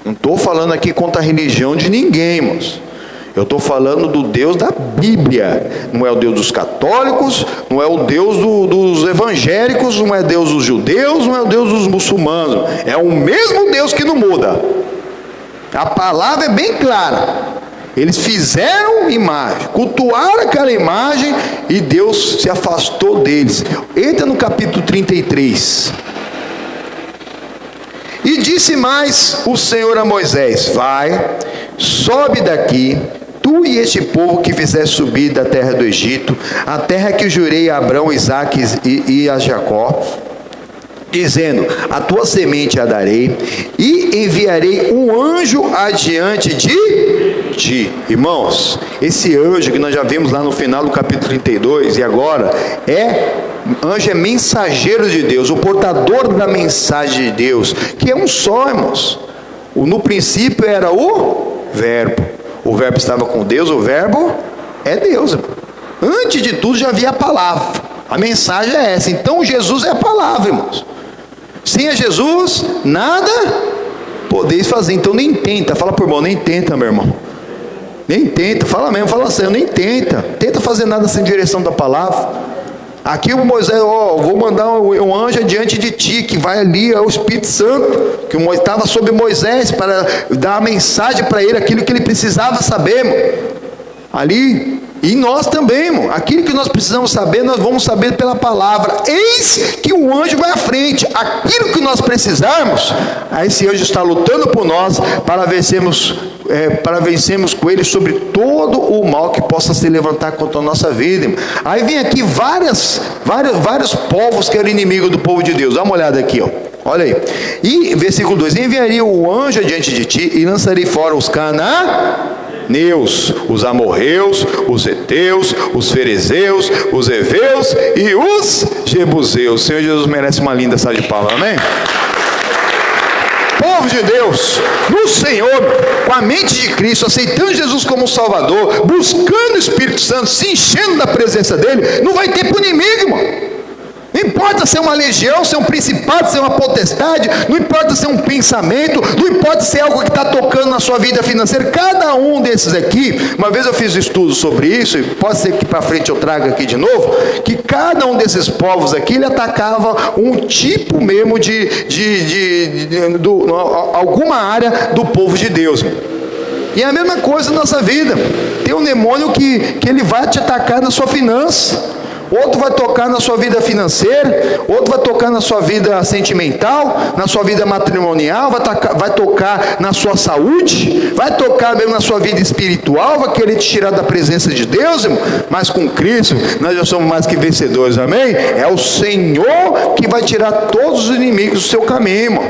Não estou falando aqui contra a religião de ninguém, irmãos. Eu estou falando do Deus da Bíblia. Não é o Deus dos católicos, não é o Deus dos evangélicos, não é Deus dos judeus, não é o Deus dos muçulmanos. É o mesmo Deus que não muda. A palavra é bem clara. Eles fizeram imagem, cultuaram aquela imagem, e Deus se afastou deles. Entra no capítulo 33. E disse mais o Senhor a Moisés: vai, sobe daqui, tu e este povo que fizeste subir da terra do Egito, a terra que jurei a Abraão, Isaque e a Jacó, dizendo: a tua semente a darei, e enviarei um anjo adiante de ti. Irmãos, esse anjo que nós já vimos lá no final do capítulo 32, e agora anjo é mensageiro de Deus, o portador da mensagem de Deus, que é um só, irmãos. No princípio era o verbo estava com Deus, o verbo é Deus, irmão. Antes de tudo já havia a palavra, a mensagem é essa. Então Jesus é a palavra, irmãos. Sem a Jesus, nada podeis fazer. Então nem tenta, fala por irmão, nem tenta, meu irmão. Nem tenta, fala mesmo, fala assim, nem tenta fazer nada sem direção da palavra. Aqui o Moisés, vou mandar um anjo adiante de ti, que vai ali, é o Espírito Santo, que estava sobre Moisés, para dar a mensagem para ele, aquilo que ele precisava saber, irmão. Ali, e nós também, irmão, aquilo que nós precisamos saber, nós vamos saber pela palavra. Eis que o anjo vai à frente, aquilo que nós precisarmos, aí esse anjo está lutando por nós, para vencermos com ele sobre todo o mal que possa se levantar contra a nossa vida, irmão. Aí vem aqui vários povos que eram inimigos do povo de Deus. Dá uma olhada aqui, olha aí. E versículo 2: enviaria o anjo adiante de ti, e lançarei fora os cananeus, os amorreus, os heteus, os ferezeus, os heveus e os jebuseus. O Senhor Jesus merece uma linda salva de palmas, amém? Povo de Deus, no Senhor, com a mente de Cristo, aceitando Jesus como Salvador, buscando o Espírito Santo, se enchendo da presença dele, não vai ter para o inimigo, irmão. Não importa ser uma legião, ser um principado, ser uma potestade, não importa ser um pensamento, não importa ser algo que está tocando na sua vida financeira. Cada um desses aqui, uma vez eu fiz um estudo sobre isso, e pode ser que para frente eu traga aqui de novo, que cada um desses povos aqui, ele atacava um tipo mesmo alguma área do povo de Deus. E é a mesma coisa na nossa vida. Tem um demônio que ele vai te atacar na sua finança. Outro vai tocar na sua vida financeira, outro vai tocar na sua vida sentimental, na sua vida matrimonial, vai tocar na sua saúde, vai tocar mesmo na sua vida espiritual, vai querer te tirar da presença de Deus, irmão. Mas com Cristo nós já somos mais que vencedores, amém? É o Senhor que vai tirar todos os inimigos do seu caminho, irmão.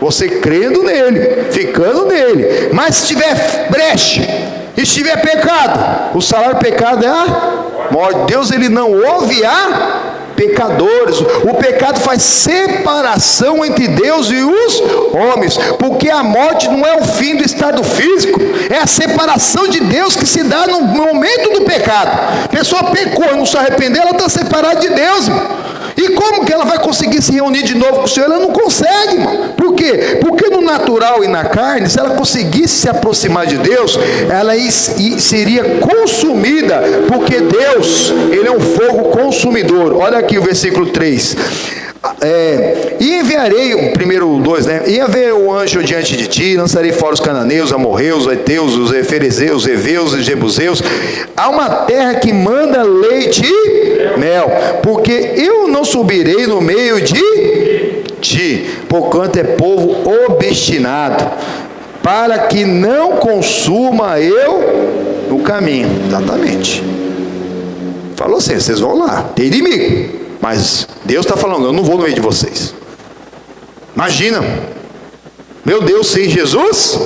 Você crendo nele, ficando nele. Mas se tiver brecha, e se tiver pecado, o salário do pecado é a morte. Deus, ele não ouve a pecadores. O pecado faz separação entre Deus e os homens, porque a morte não é o fim do estado físico, é a separação de Deus que se dá no momento do pecado. A pessoa pecou e não se arrependeu, ela está separada de Deus, irmão. E como que ela vai conseguir se reunir de novo com o Senhor? Ela não consegue, irmão. Por quê? Porque no natural e na carne, se ela conseguisse se aproximar de Deus, ela seria consumida, porque Deus, ele é um fogo consumidor. Olha aqui o versículo 3. E enviarei, o primeiro 2, né? E enviarei o anjo diante de ti, lançarei fora os cananeus, amorreus, os heteus, os ferezeus, os heveus e os jebuseus, a uma terra que manda leite e mel, porque eu não subirei no meio de ti, porquanto é povo obstinado, para que não consuma eu no caminho. Exatamente. Falou assim, vocês vão lá, tem inimigo. Mas Deus está falando, eu não vou no meio de vocês. Imagina, meu Deus, sem Jesus?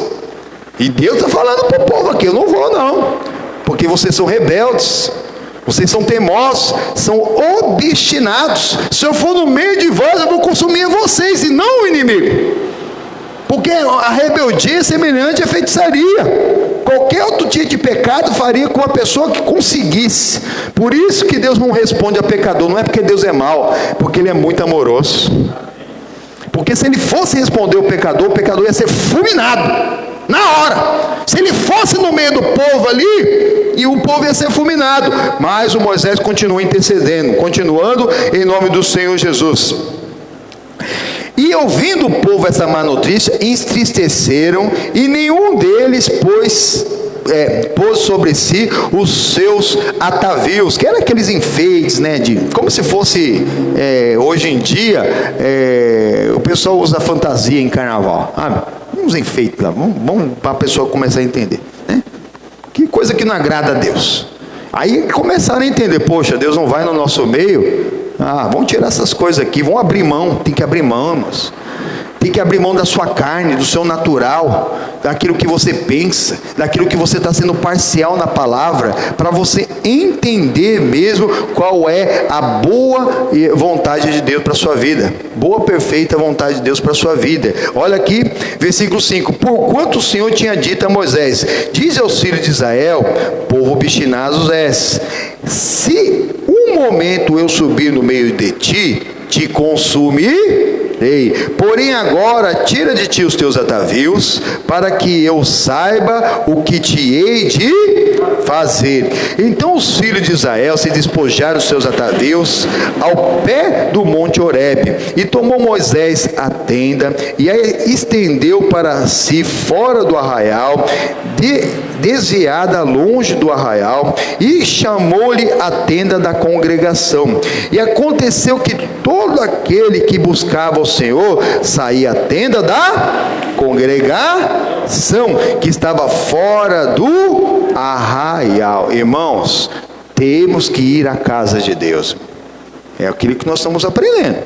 E Deus está falando para o povo aqui, eu não vou não, porque vocês são rebeldes, vocês são teimosos, são obstinados. Se eu for no meio de vós, eu vou consumir vocês e não o inimigo. Porque a rebeldia é semelhante à feitiçaria. Qualquer outro tipo de pecado faria com a pessoa que conseguisse. Por isso que Deus não responde a pecador. Não é porque Deus é mau, é porque Ele é muito amoroso. Porque se Ele fosse responder o pecador ia ser fulminado na hora. Se Ele fosse no meio do povo ali, e o povo ia ser fulminado. Mas o Moisés continua intercedendo, continuando em nome do Senhor Jesus. E ouvindo o povo essa má notícia, entristeceram, e nenhum deles pôs sobre si os seus atavios, que eram aqueles enfeites, né, como se fosse, hoje em dia, o pessoal usa fantasia em carnaval, uns enfeites lá, vamos para a pessoa começar a entender, né? Que coisa que não agrada a Deus. Aí começaram a entender, poxa, Deus não vai no nosso meio. Vamos tirar essas coisas aqui, vamos abrir mão, tem que abrir mão, irmãos. Tem que abrir mão da sua carne, do seu natural, daquilo que você pensa, daquilo que você está sendo parcial na palavra, para você entender mesmo qual é a boa vontade de Deus para a sua vida. Boa, perfeita vontade de Deus para a sua vida. Olha aqui, versículo 5. Porquanto o Senhor tinha dito a Moisés, diz aos filhos de Israel, povo obstinados és, se um momento eu subir no meio de ti, te consumirei. Porém agora tira de ti os teus atavios, para que eu saiba o que te hei de fazer. Então os filhos de Israel se despojaram dos seus atavios ao pé do monte Horebe, e tomou Moisés a tenda e a estendeu para si fora do arraial, desviada longe do arraial, e chamou-lhe a tenda da congregação. E aconteceu que todo aquele que buscava o Senhor saía à tenda da congregação, que estava fora do arraial. Irmãos, temos que ir à casa de Deus. É aquilo que nós estamos aprendendo.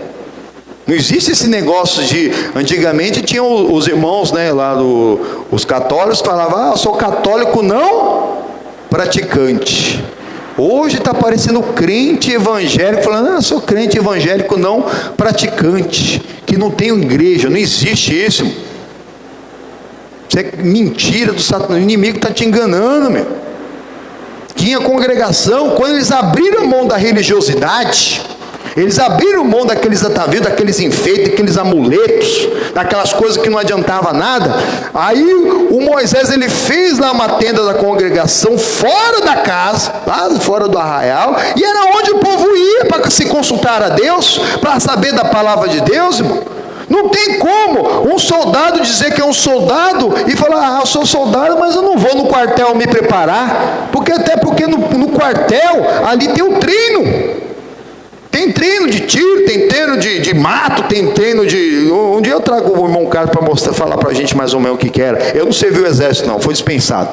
Não existe esse negócio de... Antigamente tinham os irmãos, né, lá os católicos falavam, eu sou católico não praticante. Hoje está aparecendo crente evangélico falando, eu sou crente evangélico não praticante, que não tem igreja. Não existe isso. Isso é mentira do Satanás. O inimigo está te enganando, meu. Tinha congregação, quando eles abriram mão da religiosidade, Eles abriram mão daqueles atavios, daqueles enfeites, daqueles amuletos, daquelas coisas que não adiantava nada. Aí o Moisés, ele fez lá uma tenda da congregação, fora da casa, lá fora do arraial, e era onde o povo ia para se consultar a Deus, para saber da palavra de Deus, irmão. Não tem como um soldado dizer que é um soldado e falar, eu sou soldado, mas eu não vou no quartel me preparar, porque no quartel, ali tem o treino. Tem treino de tiro, tem treino de mato, tem treino de... Um dia eu trago o irmão Carlos para mostrar, falar para a gente mais ou menos o que era. Eu não servi o exército não, foi dispensado.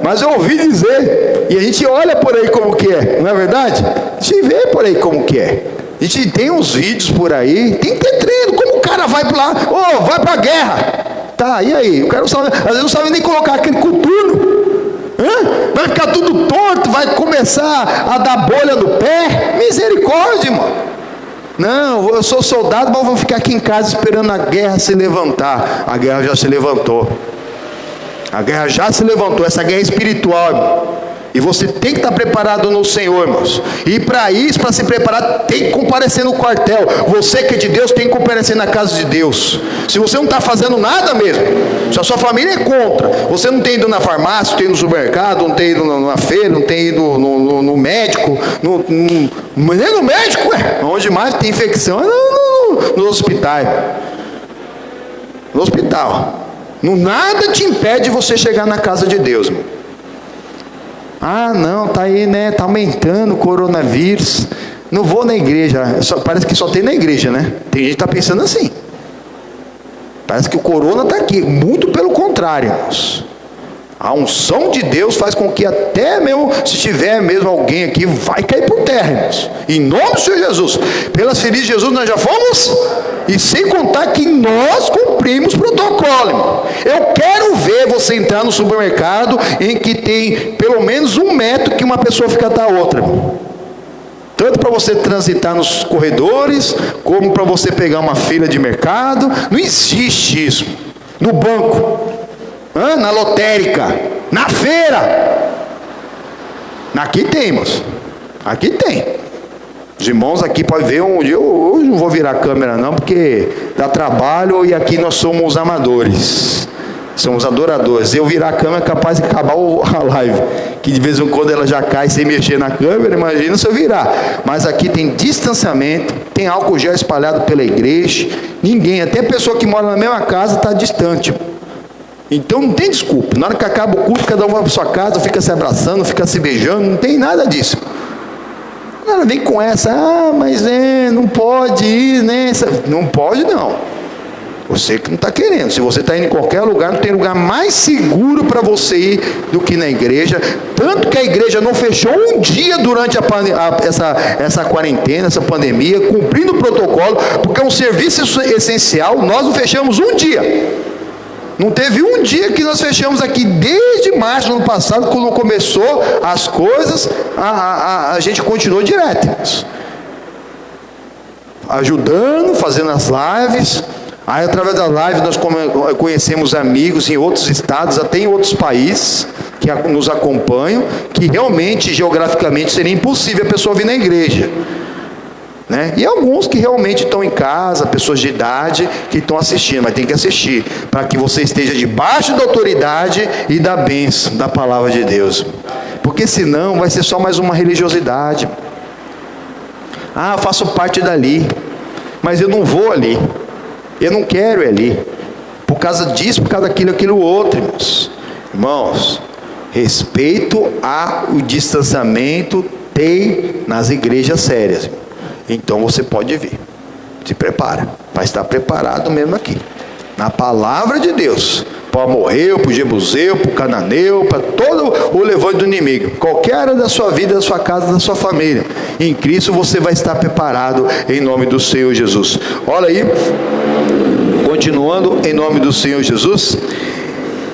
Mas eu ouvi dizer, e a gente olha por aí como que é, não é verdade? A gente vê por aí como que é. A gente tem uns vídeos por aí, tem que ter treino. Como o cara vai para lá, vai para a guerra. Tá, e aí? O cara não sabe, às vezes não sabe nem colocar aquele coturno. Vai ficar tudo torto, vai começar a dar bolha no pé. Misericórdia, irmão. Não, eu sou soldado, mas vou ficar aqui em casa esperando a guerra se levantar. A guerra já se levantou. A guerra já se levantou, essa guerra é espiritual, irmão. E você tem que estar preparado no Senhor, irmãos. E para isso, para se preparar, tem que comparecer no quartel. Você que é de Deus, tem que comparecer na casa de Deus. Se você não está fazendo nada mesmo, se a sua família é contra, você não tem ido na farmácia, não tem ido no supermercado, não tem ido na feira, não tem ido no médico, nem no médico, onde mais tem infecção é no hospital. No hospital. Nada te impede de você chegar na casa de Deus, irmão. Não, tá aí, né? Tá aumentando o coronavírus. Não vou na igreja. Parece que só tem na igreja, né? Tem gente que tá pensando assim. Parece que o corona tá aqui. Muito pelo contrário, irmãos. A unção de Deus faz com que até mesmo, se tiver mesmo alguém aqui, vai cair por terra, irmãos. Em nome do Senhor Jesus. Pelas feridas de Jesus nós já fomos. E sem contar que nós cumprimos protocolo, irmão. Eu quero ver você entrar no supermercado em que tem pelo menos 1 metro que uma pessoa fica da outra, irmão. Tanto para você transitar nos corredores, como para você pegar uma fila de mercado. Não existe isso. No banco, na lotérica, na feira. Aqui tem, irmãos. Aqui tem. Os irmãos aqui podem ver, eu não vou virar a câmera não, porque dá trabalho e aqui nós somos amadores, somos adoradores. Eu virar a câmera é capaz de acabar a live, que de vez em quando ela já cai sem mexer na câmera, imagina se eu virar. Mas aqui tem distanciamento, tem álcool gel espalhado pela igreja, ninguém, até a pessoa que mora na mesma casa está distante. Então não tem desculpa, na hora que acaba o culto, cada um vai para sua casa, fica se abraçando, fica se beijando, não tem nada disso. Ela vem com essa, mas não pode ir, né? Não pode não. Você que não está querendo. Se você está indo em qualquer lugar, não tem lugar mais seguro para você ir do que na igreja. Tanto que a igreja não fechou um dia durante essa quarentena, essa pandemia, cumprindo o protocolo, porque é um serviço essencial. Nós não fechamos um dia. Não teve um dia que nós fechamos aqui, desde março do ano passado, quando começou as coisas, a gente continuou direto, ajudando, fazendo as lives. Aí através das lives nós conhecemos amigos em outros estados, até em outros países, que nos acompanham, que realmente, geograficamente, seria impossível a pessoa vir na igreja. Né? E alguns que realmente estão em casa, pessoas de idade que estão assistindo, mas tem que assistir para que você esteja debaixo da autoridade e da bênção da palavra de Deus, porque senão vai ser só mais uma religiosidade. Eu faço parte dali, mas eu não vou ali, eu não quero ir ali, por causa disso, por causa daquilo, aquilo outro. Irmãos, respeito ao distanciamento tem nas igrejas sérias. Então você pode vir, se prepara, vai estar preparado mesmo aqui, na palavra de Deus, para o amorreu, para o jebuseu, para o cananeu, para todo o levante do inimigo, qualquer área da sua vida, da sua casa, da sua família, em Cristo você vai estar preparado, em nome do Senhor Jesus. Olha aí, continuando, em nome do Senhor Jesus,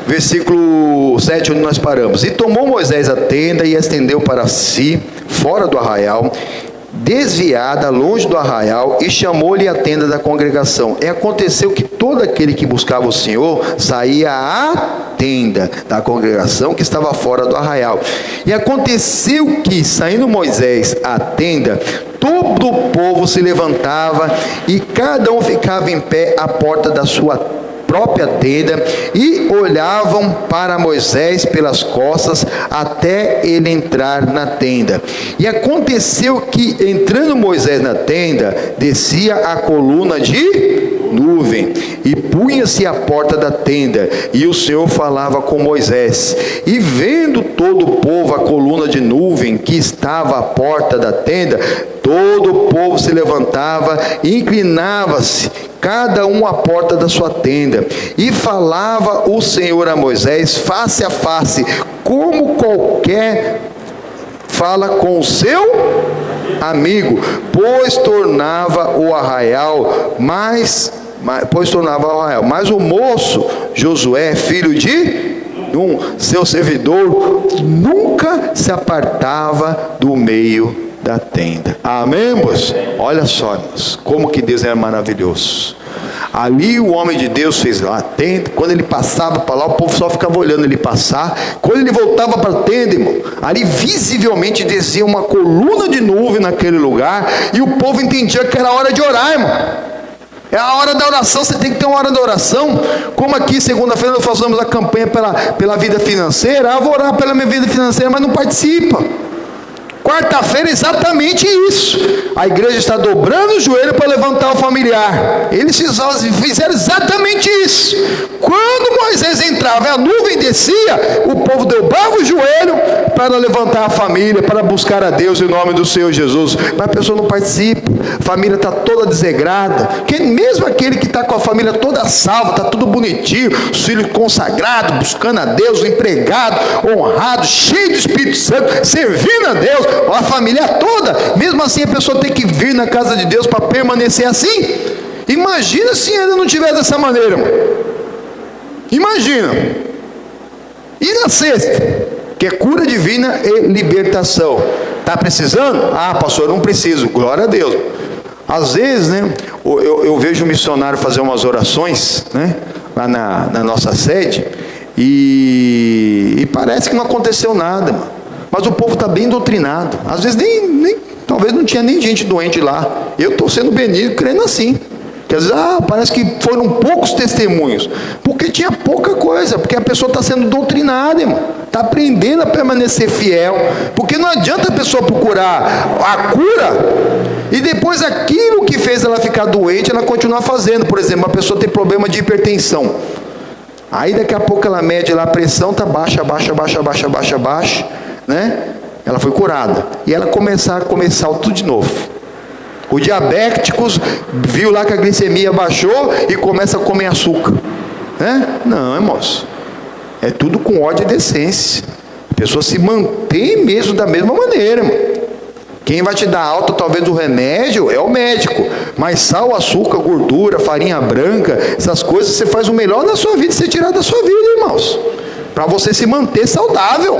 versículo 7, onde nós paramos. E tomou Moisés a tenda e a estendeu para si, fora do arraial, desviada, longe do arraial, e chamou-lhe a tenda da congregação. E aconteceu que todo aquele que buscava o Senhor saía à tenda da congregação que estava fora do arraial. E aconteceu que, saindo Moisés à tenda, todo o povo se levantava e cada um ficava em pé à porta da sua própria tenda e olhavam para Moisés pelas costas até ele entrar na tenda. E aconteceu que, entrando Moisés na tenda, descia a coluna de nuvem e punha-se à porta da tenda, e o Senhor falava com Moisés. E vendo todo o povo a coluna de nuvem que estava à porta da tenda, todo o povo se levantava e inclinava-se, cada um à porta da sua tenda, e falava o Senhor a Moisés face a face, como qualquer fala com o seu amigo, pois tornava o arraial, mas o moço Josué, filho de Num, seu servidor, nunca se apartava do meio da tenda. Amém, moço? Olha só, irmãos, como que Deus é maravilhoso. Ali o homem de Deus fez a tenda. Quando ele passava para lá, o povo só ficava olhando ele passar. Quando ele voltava para a tenda, irmão, ali visivelmente descia uma coluna de nuvem naquele lugar, e o povo entendia que era hora de orar, irmão. É a hora da oração. Você tem que ter uma hora da oração. Como aqui, segunda-feira, nós fazemos a campanha pela vida financeira. Vou orar pela minha vida financeira, mas não participa. Quarta-feira é exatamente isso. A igreja está dobrando o joelho para levantar o familiar. Eles fizeram exatamente isso. Quando Moisés entrava e a nuvem descia, o povo dobrava o joelho para levantar a família, para buscar a Deus em nome do Senhor Jesus. Mas a pessoa não participa. A família está toda desregrada. Mesmo aquele que está com a família toda salva, está tudo bonitinho, os filhos consagrados, buscando a Deus, o empregado honrado, cheio do Espírito Santo, servindo a Deus, a família toda, mesmo assim a pessoa tem que vir na casa de Deus para permanecer assim. Imagina se ainda não tiver dessa maneira, irmão. Imagina. E na sexta, que é cura divina e libertação. Está precisando? Pastor, eu não preciso. Glória a Deus. Às vezes, né, eu vejo um missionário fazer umas orações, né, lá na nossa sede, e parece que não aconteceu nada, mano. Mas o povo está bem doutrinado. Às vezes talvez não tinha nem gente doente lá. Eu estou sendo benigno, crendo assim. Que às vezes, parece que foram poucos testemunhos. Porque tinha pouca coisa. Porque a pessoa está sendo doutrinada, irmão. Está aprendendo a permanecer fiel. Porque não adianta a pessoa procurar a cura e depois aquilo que fez ela ficar doente, ela continuar fazendo. Por exemplo, uma pessoa tem problema de hipertensão. Aí daqui a pouco ela mede lá, a pressão está baixa, né? Ela foi curada. E ela começar tudo de novo. O diabéticos viu lá que a glicemia baixou e começa a comer açúcar, né? Não, irmãos. É tudo com ordem e decência. A pessoa se mantém mesmo da mesma maneira, irmão. Quem vai te dar alta talvez do remédio é o médico. Mas sal, açúcar, gordura, farinha branca, essas coisas, você faz o melhor na sua vida, você tirar da sua vida, irmãos. Para você se manter saudável.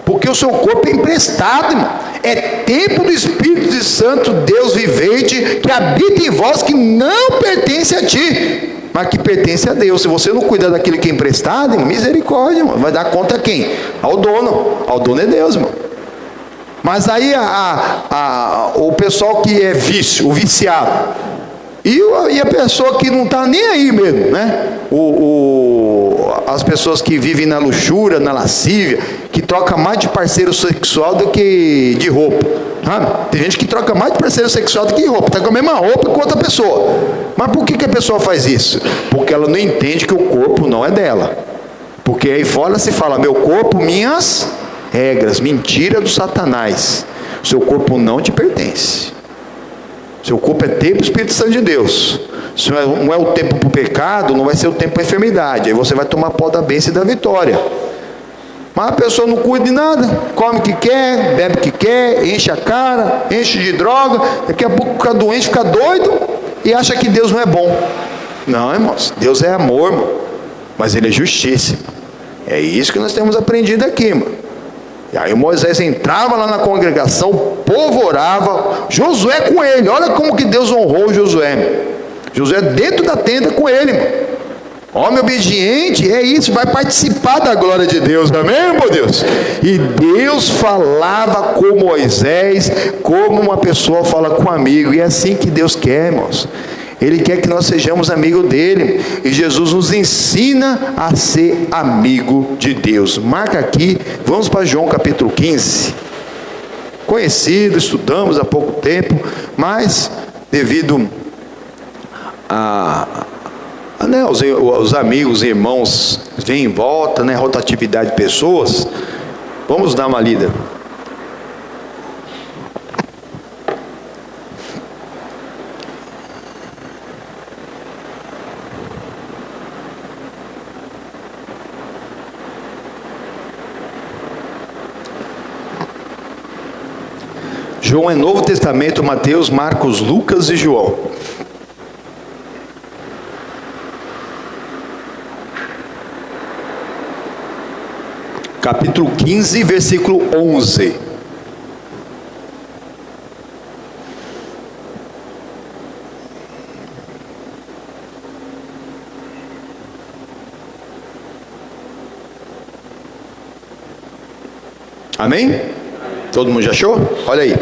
Porque o seu corpo é emprestado, irmão. É tempo do Espírito Santo, Deus vivente, que habita em vós, que não pertence a ti, mas que pertence a Deus. Se você não cuidar daquilo que é emprestado, irmão, misericórdia, irmão. Vai dar conta a quem? Ao dono. Ao dono é Deus, irmão. Mas aí o pessoal que é vício, o viciado, e a pessoa que não está nem aí mesmo, né? As pessoas que vivem na luxúria, na lascívia, que troca mais de parceiro sexual do que de roupa, sabe? Tem gente que troca mais de parceiro sexual do que de roupa, está com a mesma roupa que outra pessoa. Mas por que a pessoa faz isso? Porque ela não entende que o corpo não é dela. Porque aí fora se fala, meu corpo, minhas regras. Mentira do Satanás. Seu corpo não te pertence. Seu corpo é templo do Espírito Santo de Deus. Se não é o tempo para o pecado, não vai ser o tempo para a enfermidade. Aí você vai tomar pó da bênção e da vitória. Mas a pessoa não cuida de nada, come o que quer, bebe o que quer, enche a cara, enche de droga, daqui a pouco fica doente, fica doido e acha que Deus não é bom. Não, irmãos, Deus é amor, irmão, mas Ele é justiça. É isso que nós temos aprendido aqui, irmão. E aí Moisés entrava lá na congregação, o povo orava, Josué com ele. Olha como que Deus honrou Josué. Josué dentro da tenda com ele, irmão. Homem obediente é isso, vai participar da glória de Deus, amém, meu Deus? E Deus falava com Moisés como uma pessoa fala com um amigo, e é assim que Deus quer, irmãos. Ele quer que nós sejamos amigos dele, e Jesus nos ensina a ser amigo de Deus. Marca aqui, vamos para João capítulo 15, conhecido, estudamos há pouco tempo, mas devido os amigos e irmãos vêm em volta, rotatividade de pessoas, vamos dar uma lida. João é Novo Testamento, Mateus, Marcos, Lucas e João. Capítulo 15, versículo 11. Amém? Todo mundo já achou? Olha aí.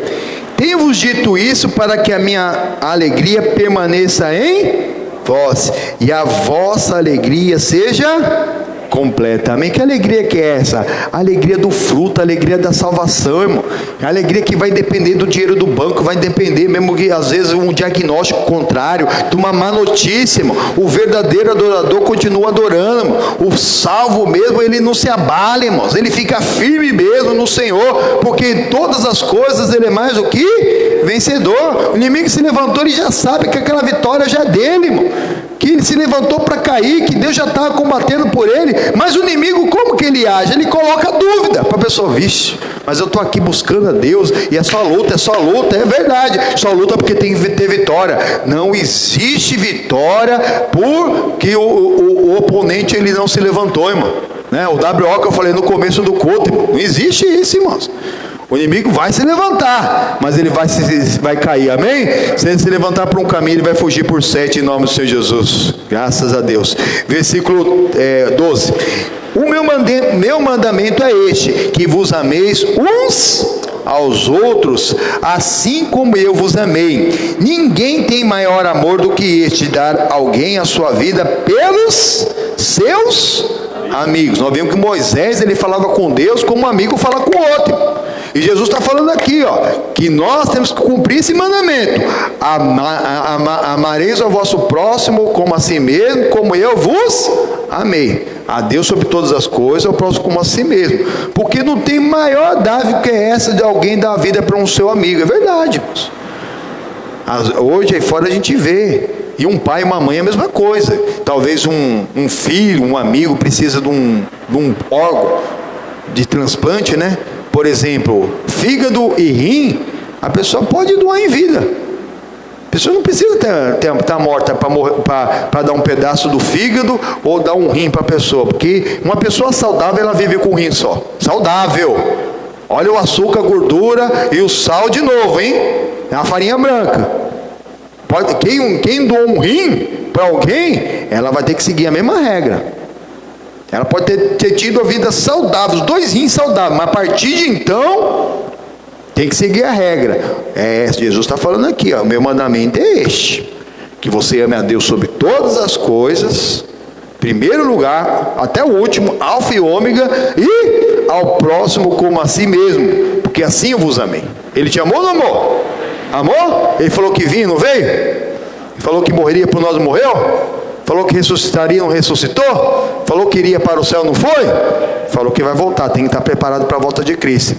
Tenho-vos dito isso para que a minha alegria permaneça em vós, e a vossa alegria seja completa. Amém? Que alegria que é essa? A alegria do fruto, a alegria da salvação, irmão. A alegria que vai depender do dinheiro do banco, vai depender mesmo que às vezes um diagnóstico contrário, de uma má notícia, irmão. O verdadeiro adorador continua adorando, irmão. O salvo mesmo, ele não se abala, irmãos. Ele fica firme mesmo no Senhor, porque em todas as coisas ele é mais do que vencedor. O inimigo se levantou, ele já sabe que aquela vitória já é dele, irmão. Que ele se levantou para cair, que Deus já estava combatendo por ele, mas o inimigo, como que ele age? Ele coloca dúvida para a pessoa, vixe, mas eu estou aqui buscando a Deus, e é só luta, é verdade, só luta porque tem que ter vitória. Não existe vitória porque o oponente ele não se levantou, irmão. O WO que eu falei no começo do culto, irmão. Não existe isso, irmãos. O inimigo vai se levantar, mas ele vai cair, amém? Se ele se levantar por um caminho, ele vai fugir por 7 em nome do Senhor Jesus, graças a Deus. Versículo 12. O meu mandamento é este, que vos ameis uns aos outros, assim como eu vos amei. Ninguém tem maior amor do que este, dar alguém a sua vida pelos seus amigos. Nós vimos que Moisés, ele falava com Deus como um amigo fala com o outro. E Jesus está falando aqui, que nós temos que cumprir esse mandamento. Amareis ao vosso próximo como a si mesmo, como eu vos amei. A Deus sobre todas as coisas, ao próximo como a si mesmo. Porque não tem maior dádiva que essa de alguém dar a vida para um seu amigo. É verdade, irmãos. Hoje aí fora a gente vê. E um pai e uma mãe é a mesma coisa. Talvez um filho, um amigo precisa de um órgão de transplante, Por exemplo, fígado e rim, a pessoa pode doar em vida. A pessoa não precisa estar morta para dar um pedaço do fígado ou dar um rim para a pessoa, porque uma pessoa saudável, ela vive com um rim só. Saudável. Olha o açúcar, a gordura e o sal de novo, hein? É a farinha branca. Quem doa um rim para alguém, ela vai ter que seguir a mesma regra. Ela pode ter tido a vida saudável, os 2 rins saudáveis, mas a partir de então, tem que seguir a regra. Jesus está falando aqui, o meu mandamento é este, que você ame a Deus sobre todas as coisas, primeiro lugar, até o último, alfa e ômega, e ao próximo como a si mesmo, porque assim eu vos amei. Ele te amou ou não amou? Amor? Ele falou que vinha, não veio? Ele falou que morreria por nós, não morreu? Falou que ressuscitaria, não ressuscitou? Falou que iria para o céu, não foi? Falou que vai voltar, tem que estar preparado para a volta de Cristo.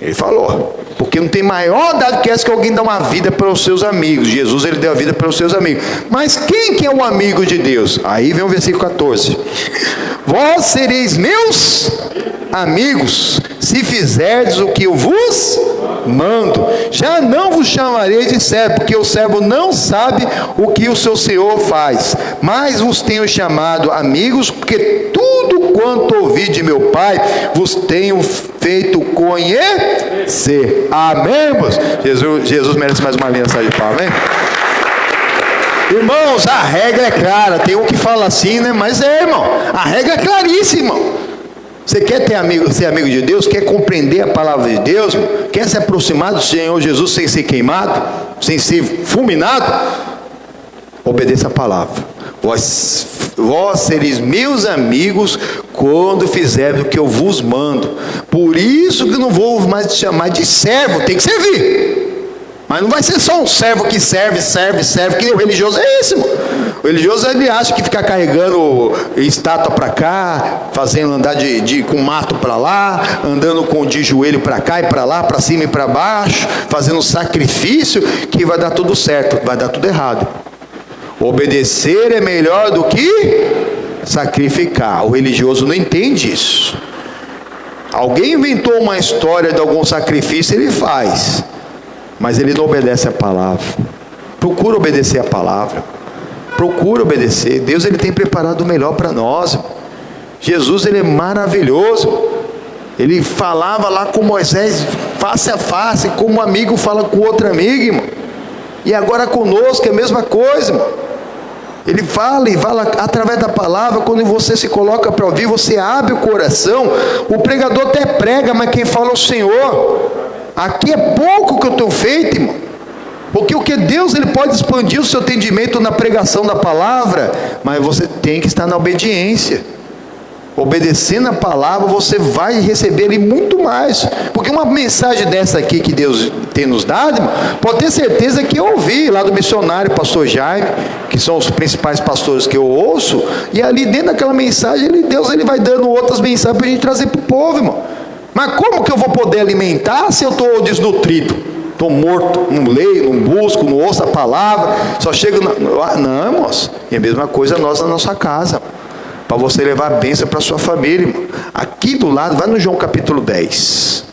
Ele falou, porque não tem maior dado que essa que alguém dá uma vida para os seus amigos. Jesus, ele deu a vida para os seus amigos. Mas quem que é o amigo de Deus? Aí vem o versículo 14. Vós sereis meus amigos, se fizerdes o que eu vos mando. Já não vos chamarei de servo, porque o servo não sabe o que o seu senhor faz, mas vos tenho chamado amigos, porque tudo quanto ouvi de meu Pai vos tenho feito conhecer. Amém, irmãos? Jesus merece mais uma linha de palmas, amém? Irmãos, a regra é clara. Tem um que fala assim, né? Mas irmão, a regra é claríssima. Você quer ser amigo de Deus? Quer compreender a palavra de Deus? Quer se aproximar do Senhor Jesus sem ser queimado? Sem ser fulminado? Obedeça a palavra. Vós sereis meus amigos quando fizerem o que eu vos mando. Por isso que não vou mais te chamar de servo. Tem que servir. Mas não vai ser só um servo que serve, que o religioso é esse, mano. O religioso, ele acha que ficar carregando estátua para cá, fazendo andar com mato para lá, andando de joelho para cá e para lá, para cima e para baixo, fazendo sacrifício, que vai dar tudo certo, vai dar tudo errado. Obedecer é melhor do que sacrificar. O religioso não entende isso. Alguém inventou uma história de algum sacrifício, ele faz. Mas ele não obedece a palavra. Procura obedecer a palavra. Procura obedecer. Deus, ele tem preparado o melhor para nós. Jesus, ele é maravilhoso. Ele falava lá com Moisés face a face, como um amigo fala com outro amigo, irmão. E agora conosco é a mesma coisa, irmão. Ele fala e fala através da palavra. Quando você se coloca para ouvir, você abre o coração. O pregador até prega, mas quem fala é o Senhor. Aqui é pouco que eu tenho feito, irmão. Porque o que Deus, ele pode expandir o seu entendimento na pregação da palavra, mas você tem que estar na obediência. Obedecendo a palavra, você vai receber ali muito mais. Porque uma mensagem dessa aqui que Deus tem nos dado, irmão, pode ter certeza que eu ouvi lá do missionário pastor Jaime, que são os principais pastores que eu ouço, e ali dentro daquela mensagem, Deus, ele vai dando outras mensagens para a gente trazer para o povo, irmão. Mas como que eu vou poder alimentar se eu estou desnutrido? Estou morto, não leio, não busco, não ouço a palavra, só chego não, irmãos, é a mesma coisa nós na nossa casa, para você levar a bênção para a sua família, irmão. Aqui do lado, vai no João capítulo 10.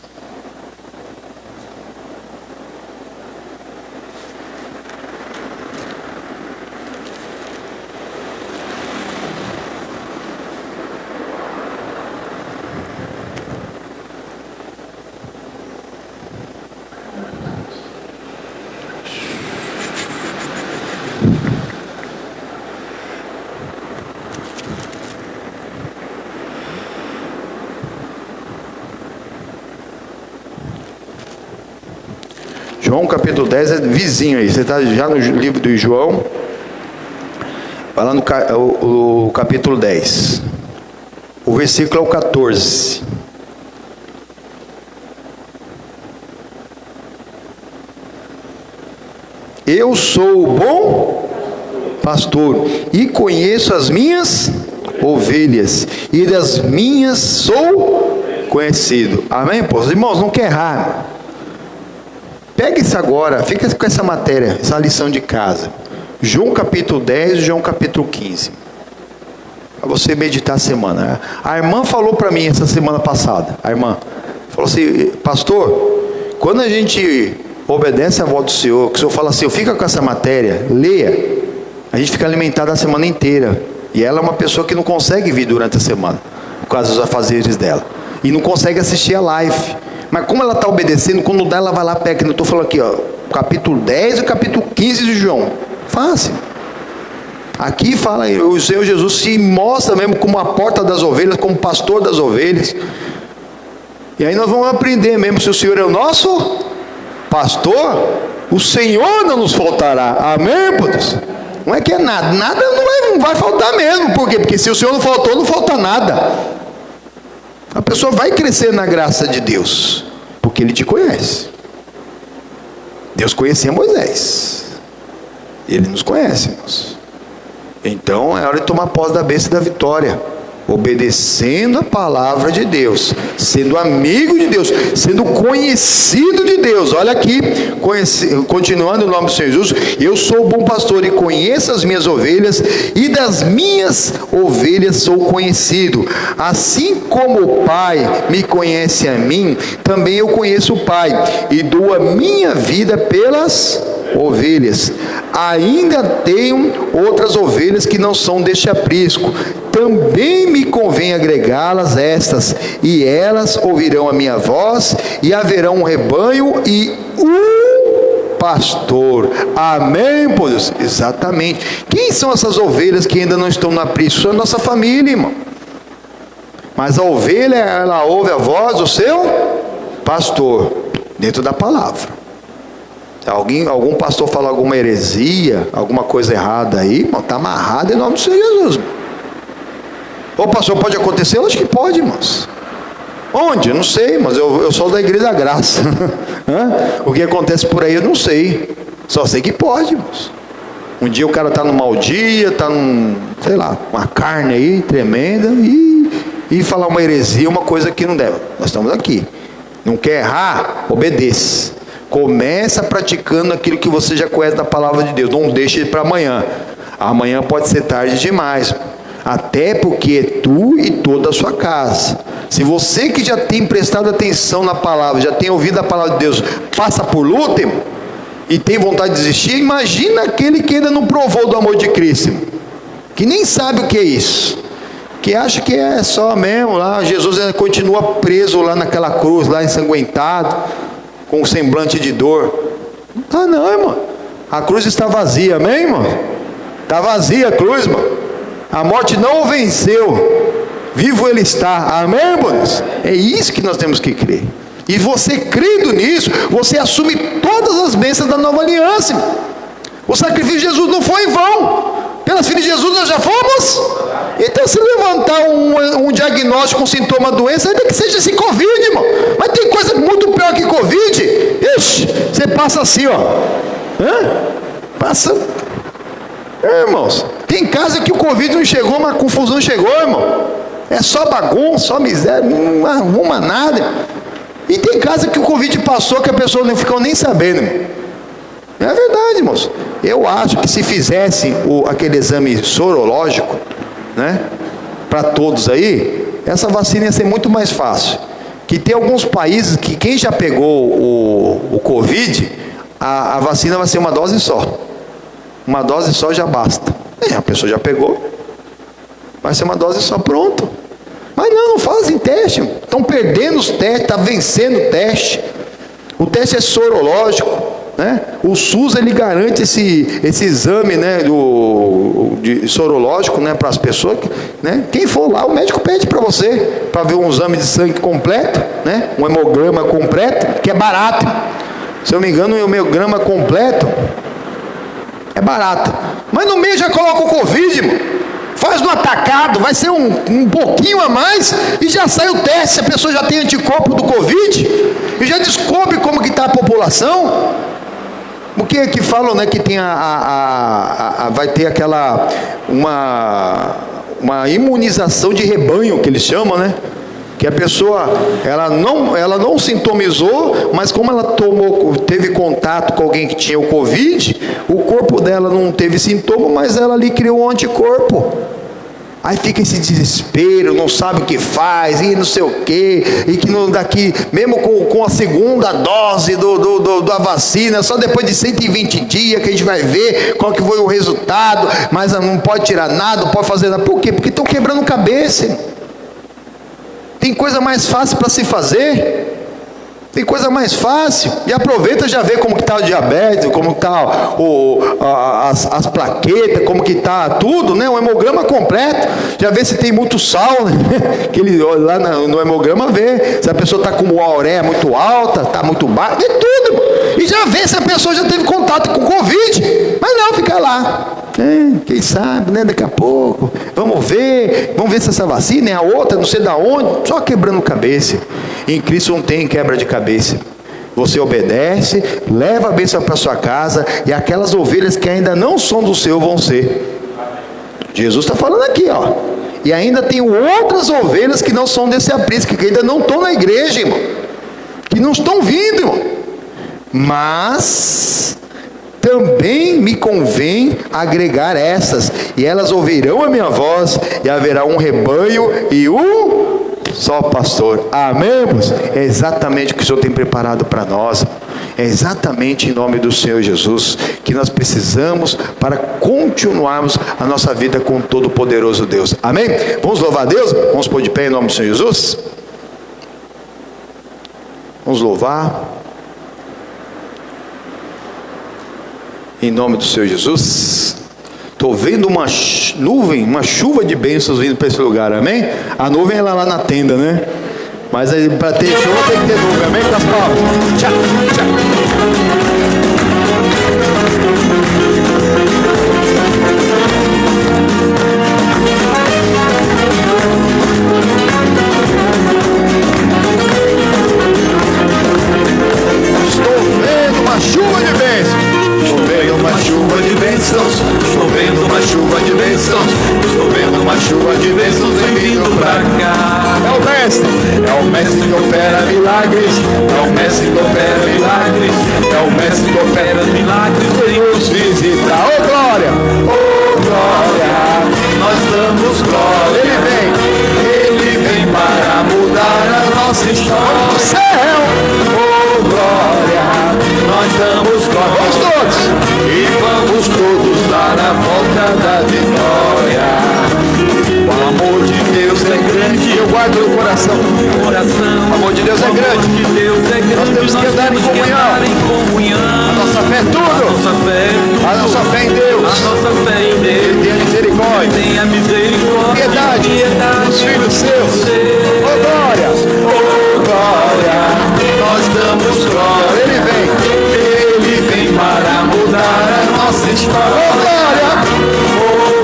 João capítulo 10 é vizinho aí. Você está já no livro de João. Vai lá no capítulo 10. O versículo é o 14. Eu sou o bom pastor e conheço as minhas ovelhas, e das minhas sou conhecido. Amém, pô? Irmãos, não quer errar. Pega isso agora, fica com essa matéria, essa lição de casa. João capítulo 10 e João capítulo 15. Para você meditar a semana. A irmã falou para mim essa semana passada. A irmã falou assim: pastor, quando a gente obedece a voz do Senhor, que o Senhor fala assim, fica com essa matéria, leia, a gente fica alimentado a semana inteira. E ela é uma pessoa que não consegue vir durante a semana, por causa dos afazeres dela. E não consegue assistir a live. Mas como ela está obedecendo, quando dá, ela vai lá perto. Eu estou falando aqui, ó, capítulo 10 e capítulo 15 de João. Fácil. Aqui fala, o Senhor Jesus se mostra mesmo como a porta das ovelhas, como pastor das ovelhas. E aí nós vamos aprender mesmo, se o Senhor é o nosso pastor, o Senhor não nos faltará. Amém, Deus? Não é que é nada. Nada não vai faltar mesmo. Por quê? Porque se o Senhor não faltou, não falta nada. A pessoa vai crescer na graça de Deus, porque Ele te conhece. Deus conhecia Moisés, Ele nos conhece, irmãos. Então é hora de tomar posse da bênção e da vitória, obedecendo a palavra de Deus, sendo amigo de Deus, sendo conhecido de Deus. Olha aqui, continuando o nome do Senhor Jesus: eu sou o bom pastor e conheço as minhas ovelhas, e das minhas ovelhas sou conhecido. Assim como o Pai me conhece a mim, também eu conheço o Pai, e dou a minha vida pelas ovelhas. Ainda tenho outras ovelhas que não são deste aprisco, também me convém agregá-las estas, e elas ouvirão a minha voz, e haverá um rebanho e um pastor. Amém, por Deus? Exatamente. Quem são essas ovelhas que ainda não estão no aprisco? Isso é a nossa família, irmão. Mas a ovelha, ela ouve a voz do seu pastor, dentro da palavra. Se algum pastor falar alguma heresia, alguma coisa errada aí, irmão, está amarrado em nome do Senhor Jesus. Irmão. Ô pastor, pode acontecer? Eu acho que pode, irmãos. Onde? Eu não sei, mas eu sou da Igreja da Graça. O que acontece por aí eu não sei. Só sei que pode, irmãos. Um dia o cara está num mau dia, está sei lá, uma carne aí tremenda e falar uma heresia, uma coisa que não deve. Nós estamos aqui. Não quer errar? Obedeça. Começa praticando aquilo que você já conhece da palavra de Deus. Não deixe para amanhã. Amanhã pode ser tarde demais. Até porque é tu e toda a sua casa. Se você que já tem prestado atenção na palavra, já tem ouvido a palavra de Deus, passa por luta, irmão, e tem vontade de desistir, imagina aquele que ainda não provou do amor de Cristo, irmão, que nem sabe o que é isso, que acha que é só mesmo lá, Jesus ainda continua preso lá naquela cruz, lá ensanguentado, com um semblante de dor. Ah não, irmão, a cruz está vazia, amém, irmão? Está vazia a cruz, irmão. A morte não o venceu, vivo ele está, amém, irmãos? É isso que nós temos que crer. E você crendo nisso, você assume todas as bênçãos da nova aliança, irmão. O sacrifício de Jesus não foi em vão. Pelas filhas de Jesus nós já fomos. Então se levantar um diagnóstico, um sintoma, doença, ainda que seja esse Covid, irmão, mas tem coisa muito pior que Covid. Ixi, você passa assim, ó, passa, irmãos, tem casa que o Covid não chegou, mas a confusão chegou, irmão, é só bagunça, só miséria, não arruma nada. E tem casa que o Covid passou, que a pessoa não ficou nem sabendo, irmão. É verdade, irmãos. Eu acho que se fizesse aquele exame sorológico, né, para todos aí, essa vacina ia ser muito mais fácil. Que tem alguns países que quem já pegou o Covid, a vacina vai ser uma dose só. Uma dose só já basta. A pessoa já pegou, vai ser uma dose só, pronto. Mas não fazem teste, estão perdendo os testes, está vencendo o teste. O teste é sorológico, né? O SUS ele garante esse exame, né, sorológico, né, para as pessoas, né? Quem for lá, o médico pede para você, para ver um exame de sangue completo, né? Um hemograma completo, que é barato. Se eu não me engano, o hemograma completo é barato. Mas no meio já coloca o Covid, irmão. Faz no atacado, vai ser um pouquinho a mais e já sai o teste, se a pessoa já tem anticorpo do Covid e já descobre como que está a população. O que é que falam, né, que tem vai ter aquela uma imunização de rebanho, que eles chamam, né? Que a pessoa, ela não sintomizou, mas como ela teve contato com alguém que tinha o Covid, o corpo dela não teve sintoma, mas ela ali criou um anticorpo. Aí fica esse desespero, não sabe o que faz, e não sei o que, e que daqui, mesmo com a segunda dose da vacina, só depois de 120 dias que a gente vai ver qual que foi o resultado, mas não pode tirar nada, não pode fazer nada. Por quê? Porque estão quebrando cabeça. Tem coisa mais fácil para se fazer. Tem coisa mais fácil. E aproveita, já vê como que está o diabetes, como está as plaquetas, como que está tudo, né? O hemograma completo. Já vê se tem muito sal, né? Que ele lá no hemograma vê se a pessoa está com a ureia muito alta, está muito baixa, vê tudo. E já vê se a pessoa já teve contato com Covid. Mas não, fica lá. Quem sabe, né? Daqui a pouco. Vamos ver se essa vacina é a outra, não sei da onde. Só quebrando cabeça. Em Cristo não tem quebra de cabeça. Você obedece, leva a bênção para sua casa, e aquelas ovelhas que ainda não são do seu vão ser. Jesus está falando aqui, ó. E ainda tem outras ovelhas que não são desse aprisco, que ainda não estão na igreja, irmão. Que não estão vindo, irmão. Mas também me convém agregar essas, e elas ouvirão a minha voz, e haverá um rebanho e um só pastor. Amém, irmãos? É exatamente o que o Senhor tem preparado para nós. É exatamente em nome do Senhor Jesus que nós precisamos para continuarmos a nossa vida com o Todo-Poderoso Deus. Amém? Vamos louvar a Deus? Vamos pôr de pé em nome do Senhor Jesus? Vamos louvar. Em nome do Senhor Jesus. Estou vendo uma nuvem, uma chuva de bênçãos vindo para esse lugar, amém? A nuvem é lá na tenda, né? Mas para ter chuva tem que ter nuvem, amém? Com as palmas. Tchau, tchau. Chuva de bênçãos, estou vendo uma chuva de bênçãos, estou vendo uma chuva de bênçãos, estou vendo uma chuva de bênçãos vindo pra cá. É o mestre que opera milagres, é o mestre que opera milagres, é o mestre que opera milagres, vem nos visitar. Oh glória, nós damos glória. Ele vem para mudar a nossa história. Céu, oh glória. Nós damos glória, vamos todos, e vamos todos dar a volta da vitória. O amor de Deus é grande, eu guardo no coração. O amor de Deus é grande. Nós temos que andar em comunhão. A nossa fé é tudo. A nossa fé em Deus. Ele tem a misericórdia. Piedade dos filhos seus. Oh glória, nós damos glória. Ele vem para mudar a nossa história. Oh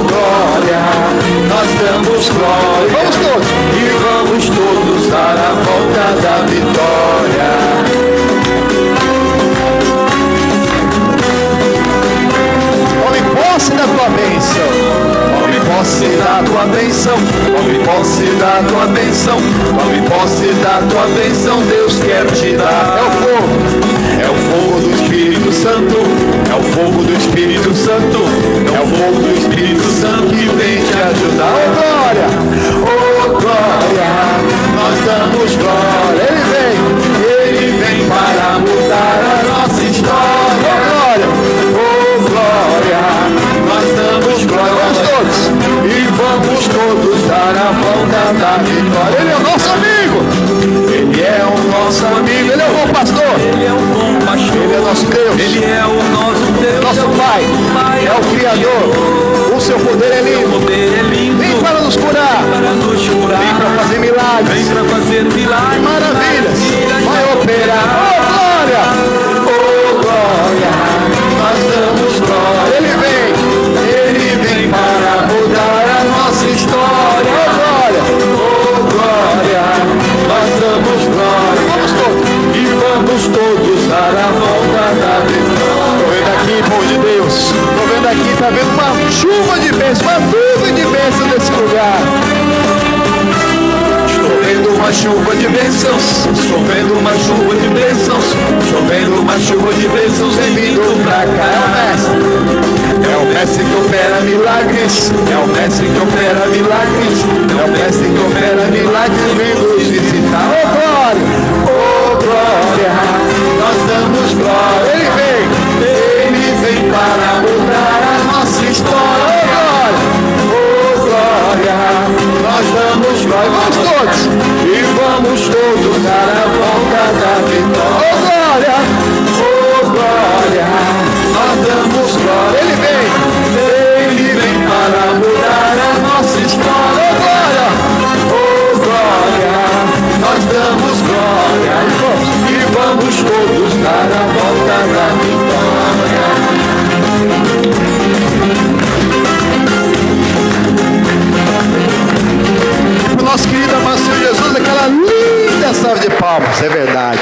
glória, nós damos glória. Vamos todos. E vamos todos dar a volta da vitória. Tome posse da tua bênção. Tome posse da tua bênção. Tome posse da tua bênção. Tome posse da tua bênção. Deus quer te dar. É o fogo. É o fogo do Espírito Santo, é o fogo do Espírito Santo, é o fogo do Espírito Santo que vem te ajudar. Oh glória, nós damos glória. Ele vem para mudar a nossa história. Oh glória, nós damos glória. Vamos todos, e vamos todos dar a volta da vitória. Ele é o nosso amigo. Ele é o nosso amigo, Ele é o bom pastor, Ele é o bom pastor, Ele é nosso Deus, Ele é o nosso Deus, nosso Pai, é o Criador, o seu poder é lindo, vem para nos curar, vem para fazer milagres, e maravilhas, vai operar. Oh glória, nós damos glória. Ele vem para mudar a nossa história. Oh glória, nós damos glória. Vamos todos dar a volta da vitória. Estou vendo aqui, povo de Deus. Estou vendo aqui, está vendo uma chuva de bênçãos, uma nuvem de bênçãos nesse lugar. Estou vendo uma chuva de bênçãos. Estou vendo uma chuva de bênçãos. Estou vendo uma chuva de bênçãos vindo pra cá. É o mestre que opera milagres. É o mestre que opera milagres. É o mestre que opera milagres. Vem nos visitar. Oh glória, glória, nós damos glória. Ele vem para mudar a nossa história. Oh glória, nós damos glória. Vamos todos, e vamos todos dar a volta da vitória. Oh glória, nós damos glória. Ele vem para mudar a nossa história. Oh glória, nós damos glória. E vamos todos dar a volta da vitória. O nosso querido amado Senhor Jesus, aquela linda salva de palmas, é verdade.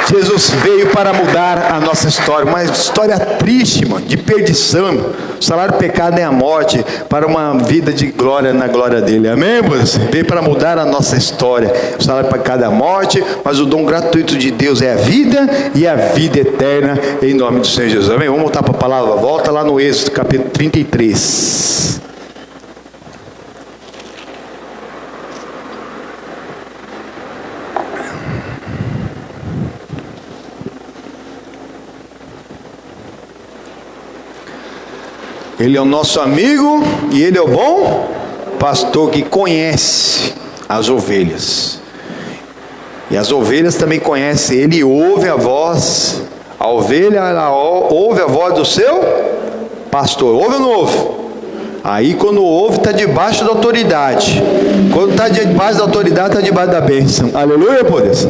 Jesus veio para mudar a nossa história, uma história triste, mano, de perdição. O salário do pecado é a morte, para uma vida de glória na glória dele. Amém, moço? Veio para mudar a nossa história. O salário do pecado é a morte, mas o dom gratuito de Deus é a vida e a vida eterna, em nome do Senhor Jesus. Amém? Vamos voltar para a palavra. Volta lá no Êxodo, capítulo 33. Ele é o nosso amigo e Ele é o bom pastor que conhece as ovelhas. E as ovelhas também conhecem Ele e ouvem a voz A ovelha, ela ouve a voz do seu pastor. Ouve ou não ouve? Aí quando ouve, está debaixo da autoridade. Quando está debaixo da autoridade, está debaixo da bênção. Aleluia, por isso.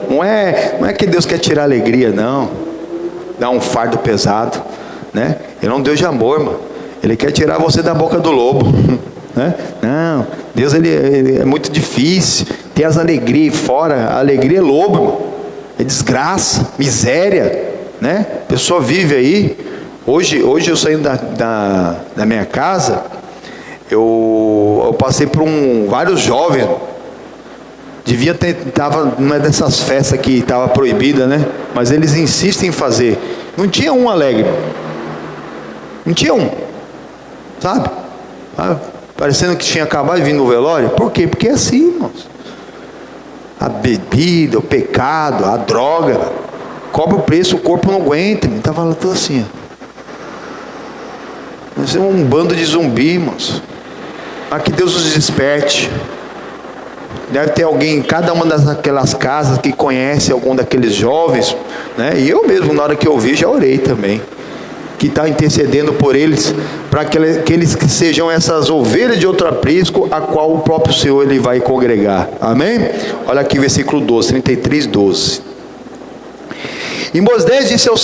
Não é que Deus quer tirar alegria, não. Dar um fardo pesado, né? Ele é um Deus de amor, mano. Ele quer tirar você da boca do lobo, né? Não, Deus ele é muito difícil. Tem as alegrias fora. A alegria é lobo, mano. É desgraça, miséria, né? A pessoa vive aí. Hoje eu saindo da minha casa, eu passei por vários jovens. Estava numa dessas festas que estava proibida, né? Mas eles insistem em fazer. Não tinha um alegre. Não tinha um. Sabe? Parecendo que tinha acabado de vir no velório. Por quê? Porque é assim, irmãos. A bebida, o pecado, a droga, cobra o preço, o corpo não aguenta. Estava lá tudo assim, ó. Nós somos um bando de zumbi, irmãos. Mas que Deus nos desperte. Deve ter alguém em cada uma daquelas casas que conhece algum daqueles jovens, né? E eu mesmo, na hora que eu vi, já orei também. Que está intercedendo por eles, para que eles sejam essas ovelhas de outro aprisco, a qual o próprio Senhor ele vai congregar. Amém? Olha aqui versículo 12, 33, 12. E Moisés disse ao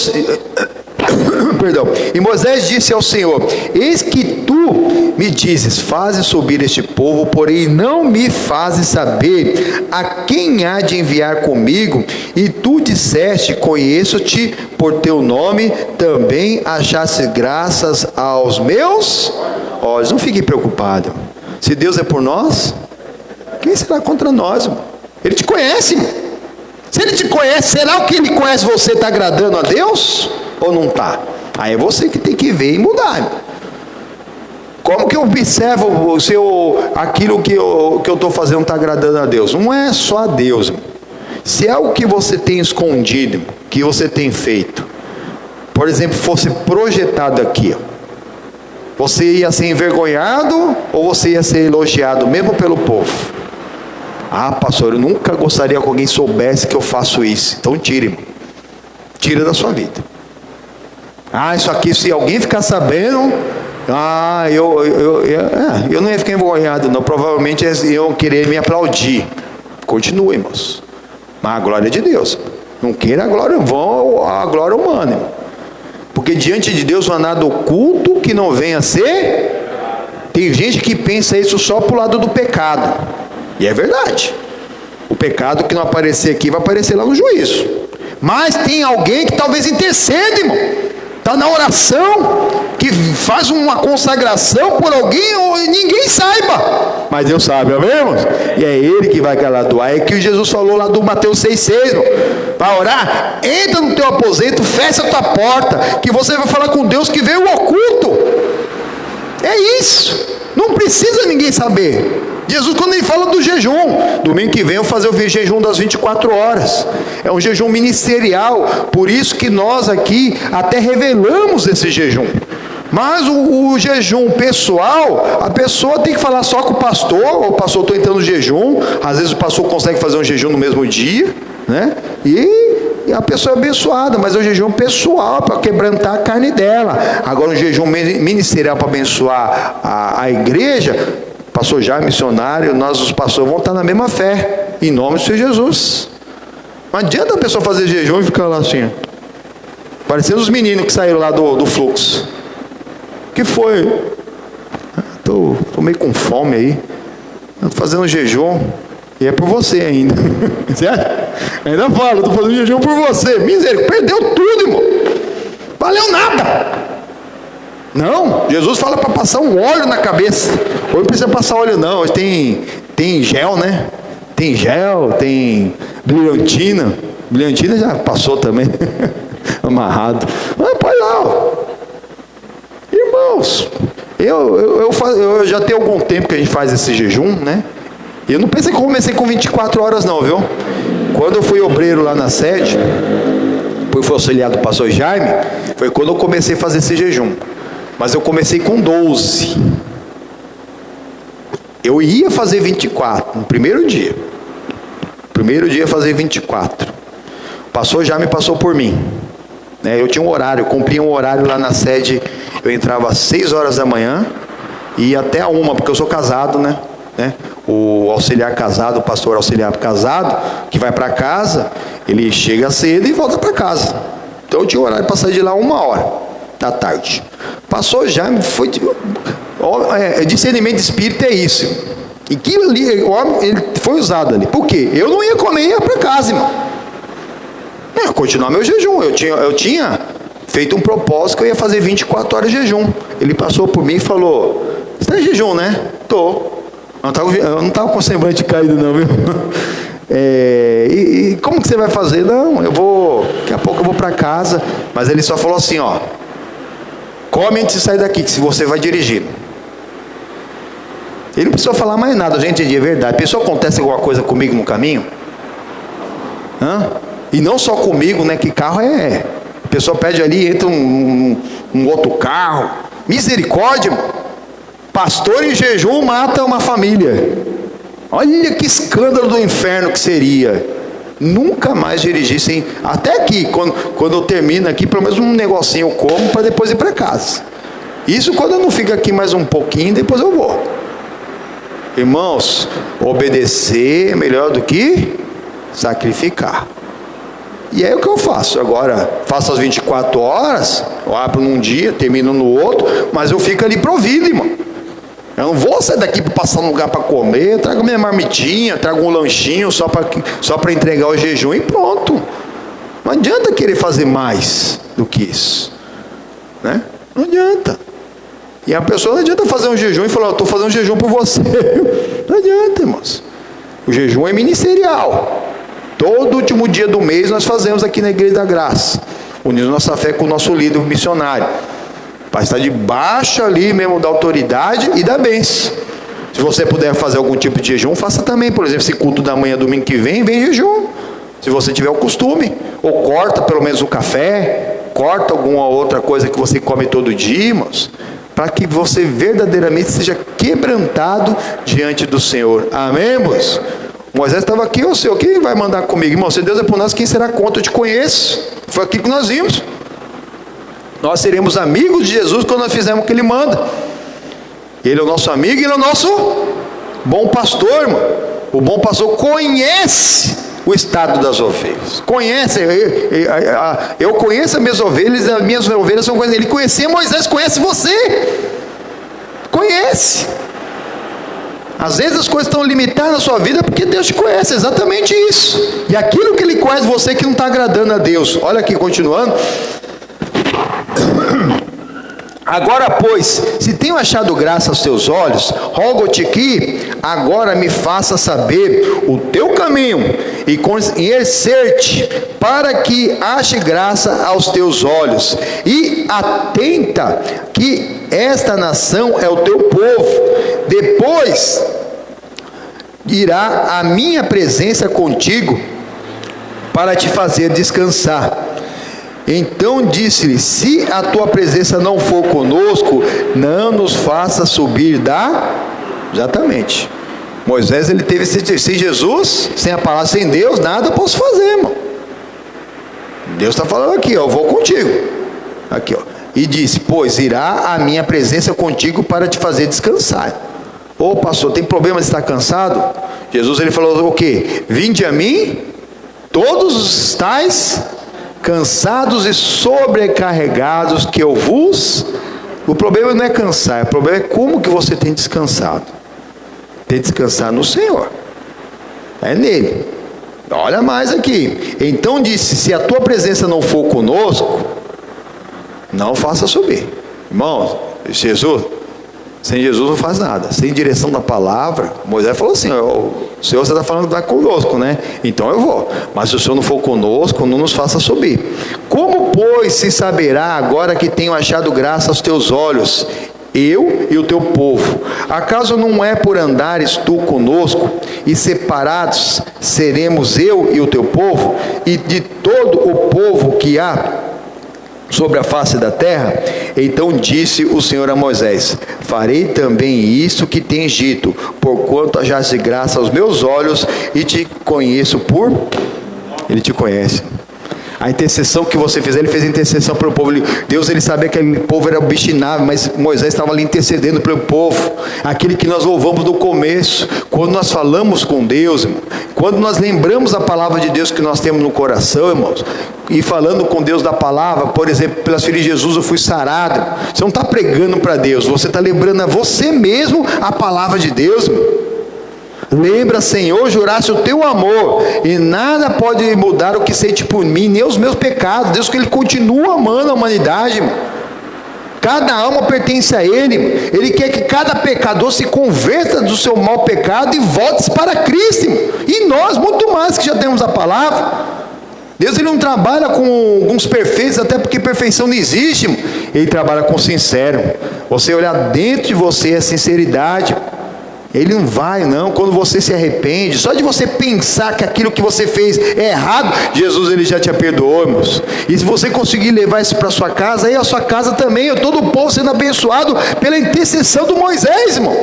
E Moisés disse ao Senhor: eis que tu me dizes, faze subir este povo, porém não me fazes saber a quem há de enviar comigo. E tu disseste: conheço-te por teu nome, também achaste graças aos meus olhos. Não fique preocupado. Se Deus é por nós, quem será contra nós, irmão? Ele te conhece, irmão. Se ele te conhece, será que ele conhece você está agradando a Deus? Ou não está? Aí é você que tem que ver e mudar, irmão. Como que eu observo aquilo que eu estou fazendo está agradando a Deus? Não é só a Deus, irmão. Se é o que você tem escondido, irmão, que você tem feito, por exemplo, fosse projetado aqui, ó, você ia ser envergonhado ou você ia ser elogiado mesmo pelo povo? Ah, pastor, eu nunca gostaria que alguém soubesse que eu faço isso. Então tire, irmão. Tira da sua vida. Ah, isso aqui, se alguém ficar sabendo, eu não ia ficar envergonhado, não. Provavelmente iam querer me aplaudir. Continue, irmãos. Mas a glória é de Deus. Não queira a glória humana, irmão. Porque diante de Deus não há nada oculto que não venha a ser. Tem gente que pensa isso só pro lado do pecado. E é verdade. O pecado que não aparecer aqui vai aparecer lá no juízo. Mas tem alguém que talvez intercede, irmão. Está na oração, que faz uma consagração por alguém ou ninguém saiba. Mas Deus sabe, amém, irmãos? E é Ele que vai galardoar. É que Jesus falou lá do Mateus 6,6, irmão. Para orar, entra no teu aposento, fecha a tua porta, que você vai falar com Deus que veio o oculto. É isso. Não precisa ninguém saber. Jesus, quando ele fala do jejum, domingo que vem eu vou fazer o jejum das 24 horas, é um jejum ministerial, por isso que nós aqui até revelamos esse jejum. Mas o jejum pessoal, a pessoa tem que falar só com o pastor, ou o pastor está entrando no jejum, às vezes o pastor consegue fazer um jejum no mesmo dia, né? E a pessoa é abençoada, mas é um jejum pessoal, para quebrantar a carne dela. Agora um jejum ministerial para abençoar a igreja, pastor já missionário, nós os pastores vamos estar na mesma fé, em nome do Senhor Jesus. Não adianta a pessoa fazer jejum e ficar lá assim, parecendo os meninos que saíram lá do fluxo. O que foi? Estou meio com fome aí, estou fazendo jejum, e é por você ainda. Certo? Ainda falo, estou fazendo jejum por você. Misericórdia, perdeu tudo, irmão. Valeu nada. Não, Jesus fala para passar um óleo na cabeça. Hoje não precisa passar óleo não, hoje tem gel, né? Tem gel, tem brilhantina. Brilhantina já passou também. Amarrado. Mas põe lá, ó. Irmãos, eu já tenho algum tempo que a gente faz esse jejum, né? Eu não pensei que eu comecei com 24 horas não, viu? Quando eu fui obreiro lá na sede, depois fui auxiliar do pastor Jaime, foi quando eu comecei a fazer esse jejum. Mas eu comecei com 12. Eu ia fazer 24 no primeiro dia. Primeiro dia fazer 24. O pastor já me passou por mim. Eu tinha um horário, eu cumpria um horário lá na sede, eu entrava às 6 horas da manhã e ia até a 1, porque eu sou casado, né? O auxiliar casado, o pastor auxiliar casado, que vai para casa, ele chega cedo e volta para casa. Então eu tinha horário para sair de lá 1h da tarde. Passou já, foi... discernimento de espírito é isso. E que ali, o homem, ele foi usado ali. Por quê? Eu não ia comer e ia para casa, irmão. Eu ia continuar meu jejum. Eu tinha feito um propósito que eu ia fazer 24 horas de jejum. Ele passou por mim e falou: você está em jejum, né? Tô. Eu não estava com semblante caído não, viu? E como que você vai fazer? Não, daqui a pouco eu vou para casa. Mas ele só falou assim, ó: come antes de sair daqui, que se você vai dirigir. Ele não precisou falar mais nada, gente, é verdade. Pessoal, acontece alguma coisa comigo no caminho? E não só comigo, né? Que carro é? A pessoa pede ali, entra um outro carro. Misericórdia, pastor em jejum mata uma família. Olha que escândalo do inferno que seria. Nunca mais dirigir sem... Até aqui, quando eu termino aqui, pelo menos um negocinho eu como para depois ir para casa. Isso quando eu não fico aqui mais um pouquinho, depois eu vou. Irmãos, obedecer é melhor do que sacrificar. E é o que eu faço. Agora, faço as 24 horas, eu abro num dia, termino no outro, mas eu fico ali provido, irmão. Eu não vou sair daqui para passar um lugar para comer, eu trago minha marmitinha, trago um lanchinho só para entregar o jejum e pronto. Não adianta querer fazer mais do que isso, né? Não adianta. E a pessoa não adianta fazer um jejum e falar: eu estou fazendo um jejum por você. Não adianta, irmãos. O jejum é ministerial. Todo último dia do mês nós fazemos aqui na Igreja da Graça, unindo nossa fé com o nosso líder missionário, para estar debaixo ali mesmo da autoridade e da bênção. Se você puder fazer algum tipo de jejum, faça também. Por exemplo, esse culto da manhã, domingo que vem jejum. Se você tiver o costume, ou corta pelo menos o café, corta alguma outra coisa que você come todo dia, irmãos, para que você verdadeiramente seja quebrantado diante do Senhor. Amém, irmãos? Moisés estava aqui: ô Senhor, quem vai mandar comigo? Irmão, se Deus é por nós, quem será contra? Eu te conheço. Foi aqui que nós vimos. Nós seremos amigos de Jesus quando nós fizermos o que Ele manda. Ele é o nosso amigo e Ele é o nosso bom pastor, irmão. O bom pastor conhece o estado das ovelhas. Conhece. Eu conheço as minhas ovelhas são coisas. Ele conhecia Moisés, conhece você. Conhece. Às vezes as coisas estão limitadas na sua vida porque Deus te conhece, exatamente isso. E aquilo que Ele conhece você que não está agradando a Deus. Olha aqui, continuando. Agora, pois, se tenho achado graça aos teus olhos, rogo-te que agora me faça saber o teu caminho e conhecer-te, para que ache graça aos teus olhos. E atenta que esta nação é o teu povo. Depois irá a minha presença contigo para te fazer descansar. Então disse-lhe: se a tua presença não for conosco, não nos faça subir da... Exatamente. Moisés, ele teve sem Jesus, sem a palavra, sem Deus, nada eu posso fazer, irmão. Deus está falando aqui, ó: eu vou contigo. Aqui, ó. E disse: pois irá a minha presença contigo para te fazer descansar. Ô pastor, tem problema de estar cansado? Jesus, ele falou o quê? Vinde a mim, todos estáis cansados e sobrecarregados, que eu vos... O problema não é cansar, o problema é como que você tem descansado. Tem descansado no Senhor, é nele. Olha mais aqui. Então disse: se a tua presença não for conosco, não faça subir. Irmãos, sem Jesus não faz nada. Sem direção da palavra, Moisés falou assim: o Senhor, você está falando que vai conosco, né? Então eu vou. Mas se o Senhor não for conosco, não nos faça subir. Como, pois, se saberá agora que tenho achado graça aos teus olhos, eu e o teu povo? Acaso não é por andares tu conosco, e separados seremos eu e o teu povo, e de todo o povo que há sobre a face da terra? Então disse o Senhor a Moisés: farei também isso que tens dito, porquanto achaste graça aos meus olhos, e te conheço por... Ele te conhece. A intercessão que você fez, ele fez intercessão pelo povo. Deus, ele sabia que aquele povo era obstinado, mas Moisés estava ali intercedendo pelo povo. Aquele que nós louvamos no começo, quando nós falamos com Deus, irmão, quando nós lembramos a palavra de Deus que nós temos no coração, irmãos, e falando com Deus da palavra, por exemplo, pelas feridas de Jesus eu fui sarado. Você não está pregando para Deus, você está lembrando a você mesmo a palavra de Deus, irmão. Lembra, Senhor, jurasse o teu amor, e nada pode mudar o que sente por mim, nem os meus pecados. Deus, que ele continua amando a humanidade, irmão. Cada alma pertence a ele, irmão. Ele quer que cada pecador se converta do seu mau pecado e volte para Cristo, irmão. E nós, muito mais que já temos a palavra. Deus, ele não trabalha com alguns perfeitos, até porque perfeição não existe, irmão. Ele trabalha com sincero. Você olhar dentro de você é sinceridade. Ele não vai, não. Quando você se arrepende, só de você pensar que aquilo que você fez é errado, Jesus, ele já te perdoou, irmãos. E se você conseguir levar isso para sua casa, aí a sua casa também, todo o povo sendo abençoado pela intercessão do Moisés, irmão.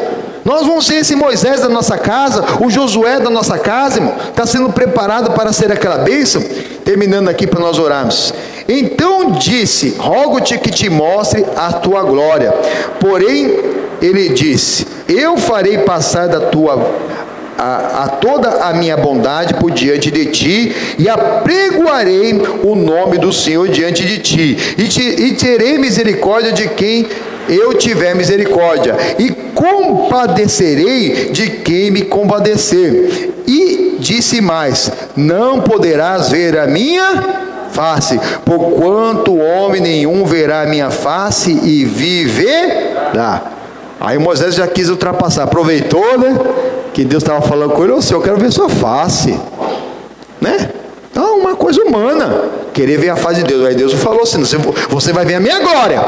Nós vamos ser esse Moisés da nossa casa, o Josué da nossa casa, irmão. Está sendo preparado para ser aquela bênção. Terminando aqui para nós orarmos. Então disse: rogo-te que te mostre a tua glória. Porém, ele disse: eu farei passar da tua a toda a minha bondade por diante de ti, e apregoarei o nome do Senhor diante de ti, e terei misericórdia de quem eu tiver misericórdia, e compadecerei de quem me compadecer. E disse mais: não poderás ver a minha face, porquanto homem nenhum verá a minha face e viverá. Aí Moisés já quis ultrapassar, aproveitou, né, que Deus estava falando com ele: ô Senhor, eu quero ver sua face, né? Então, uma coisa humana, querer ver a face de Deus. Aí Deus falou assim: você vai ver a minha glória,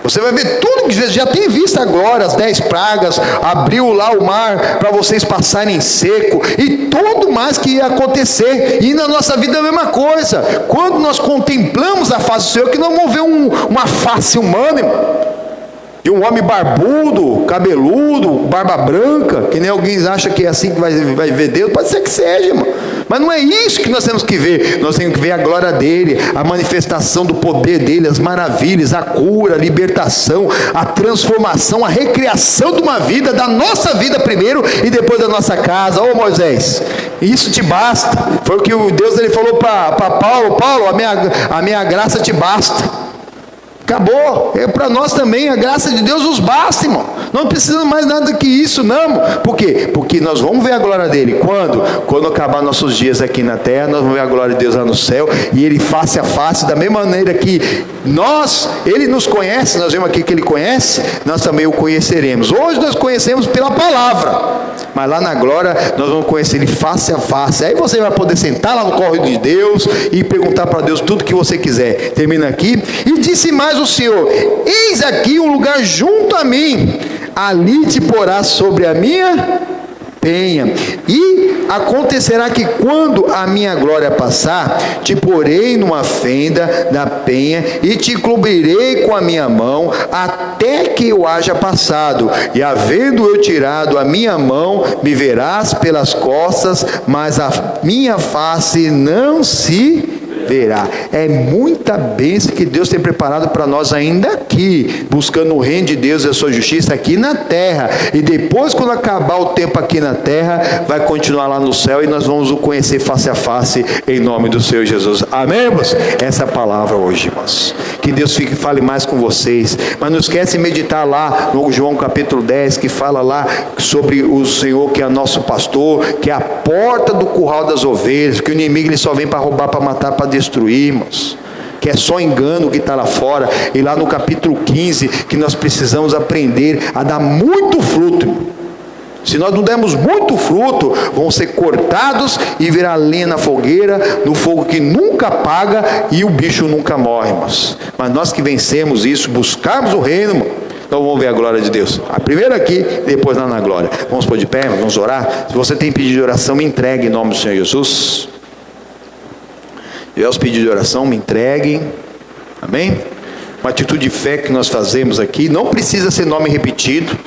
você vai ver tudo que já tem visto agora, as 10 pragas, abriu lá o mar para vocês passarem em seco, e tudo mais que ia acontecer. E na nossa vida é a mesma coisa. Quando nós contemplamos a face do Senhor, que não vamos ver uma face humana, irmão, de um homem barbudo, cabeludo, barba branca, que nem alguém acha que é assim que vai ver Deus. Pode ser que seja, irmão, mas não é isso que nós temos que ver. Nós temos que ver a glória dele, a manifestação do poder dele, as maravilhas, a cura, a libertação, a transformação, a recriação de uma vida, da nossa vida primeiro e depois da nossa casa. Ô Moisés, isso te basta. Foi o que Deus ele falou para Paulo: Paulo, a minha graça te basta. Acabou. Para nós também a graça de Deus nos basta, irmão. Não precisamos mais nada que isso, não. Por quê? Porque nós vamos ver a glória dele. Quando acabar nossos dias aqui na terra, nós vamos ver a glória de Deus lá no céu, e ele face a face, da mesma maneira que ele nos conhece, nós vemos aqui que ele conhece, nós também o conheceremos. Hoje nós conhecemos pela palavra, mas lá na glória nós vamos conhecer ele face a face. Aí você vai poder sentar lá no colo de Deus e perguntar para Deus tudo que você quiser. Termina aqui: e disse mais o Senhor: eis aqui um lugar junto a mim, ali te porás sobre a minha penha, e acontecerá que quando a minha glória passar, te porei numa fenda da penha e te cobrirei com a minha mão, até que eu haja passado, e havendo eu tirado a minha mão, me verás pelas costas, mas a minha face não se verá. É muita bênção que Deus tem preparado para nós ainda aqui, buscando o reino de Deus e a sua justiça aqui na terra, e depois, quando acabar o tempo aqui na terra, vai continuar lá no céu, e nós vamos o conhecer face a face, em nome do Senhor Jesus. Amém, irmãos? Essa é a palavra hoje, irmãos. Que Deus fale mais com vocês, mas não esquece de meditar lá no João capítulo 10, que fala lá sobre o Senhor, que é nosso pastor, que é a porta do curral das ovelhas, que o inimigo ele só vem para roubar, para matar, para destruir, irmãos, que é só engano que está lá fora. E lá no capítulo 15, que nós precisamos aprender a dar muito fruto. Se nós não dermos muito fruto, vão ser cortados e virar lenha na fogueira, no fogo que nunca apaga, e o bicho nunca morre, irmãos. Mas nós que vencemos isso, buscarmos o reino, irmão, então vamos ver a glória de Deus. A primeira aqui, depois lá na glória. Vamos pôr de pé, vamos orar. Se você tem pedido de oração, me entregue em nome do Senhor Jesus. Se tiver os pedidos de oração, me entreguem. Amém? Uma atitude de fé que nós fazemos aqui. Não precisa ser nome repetido.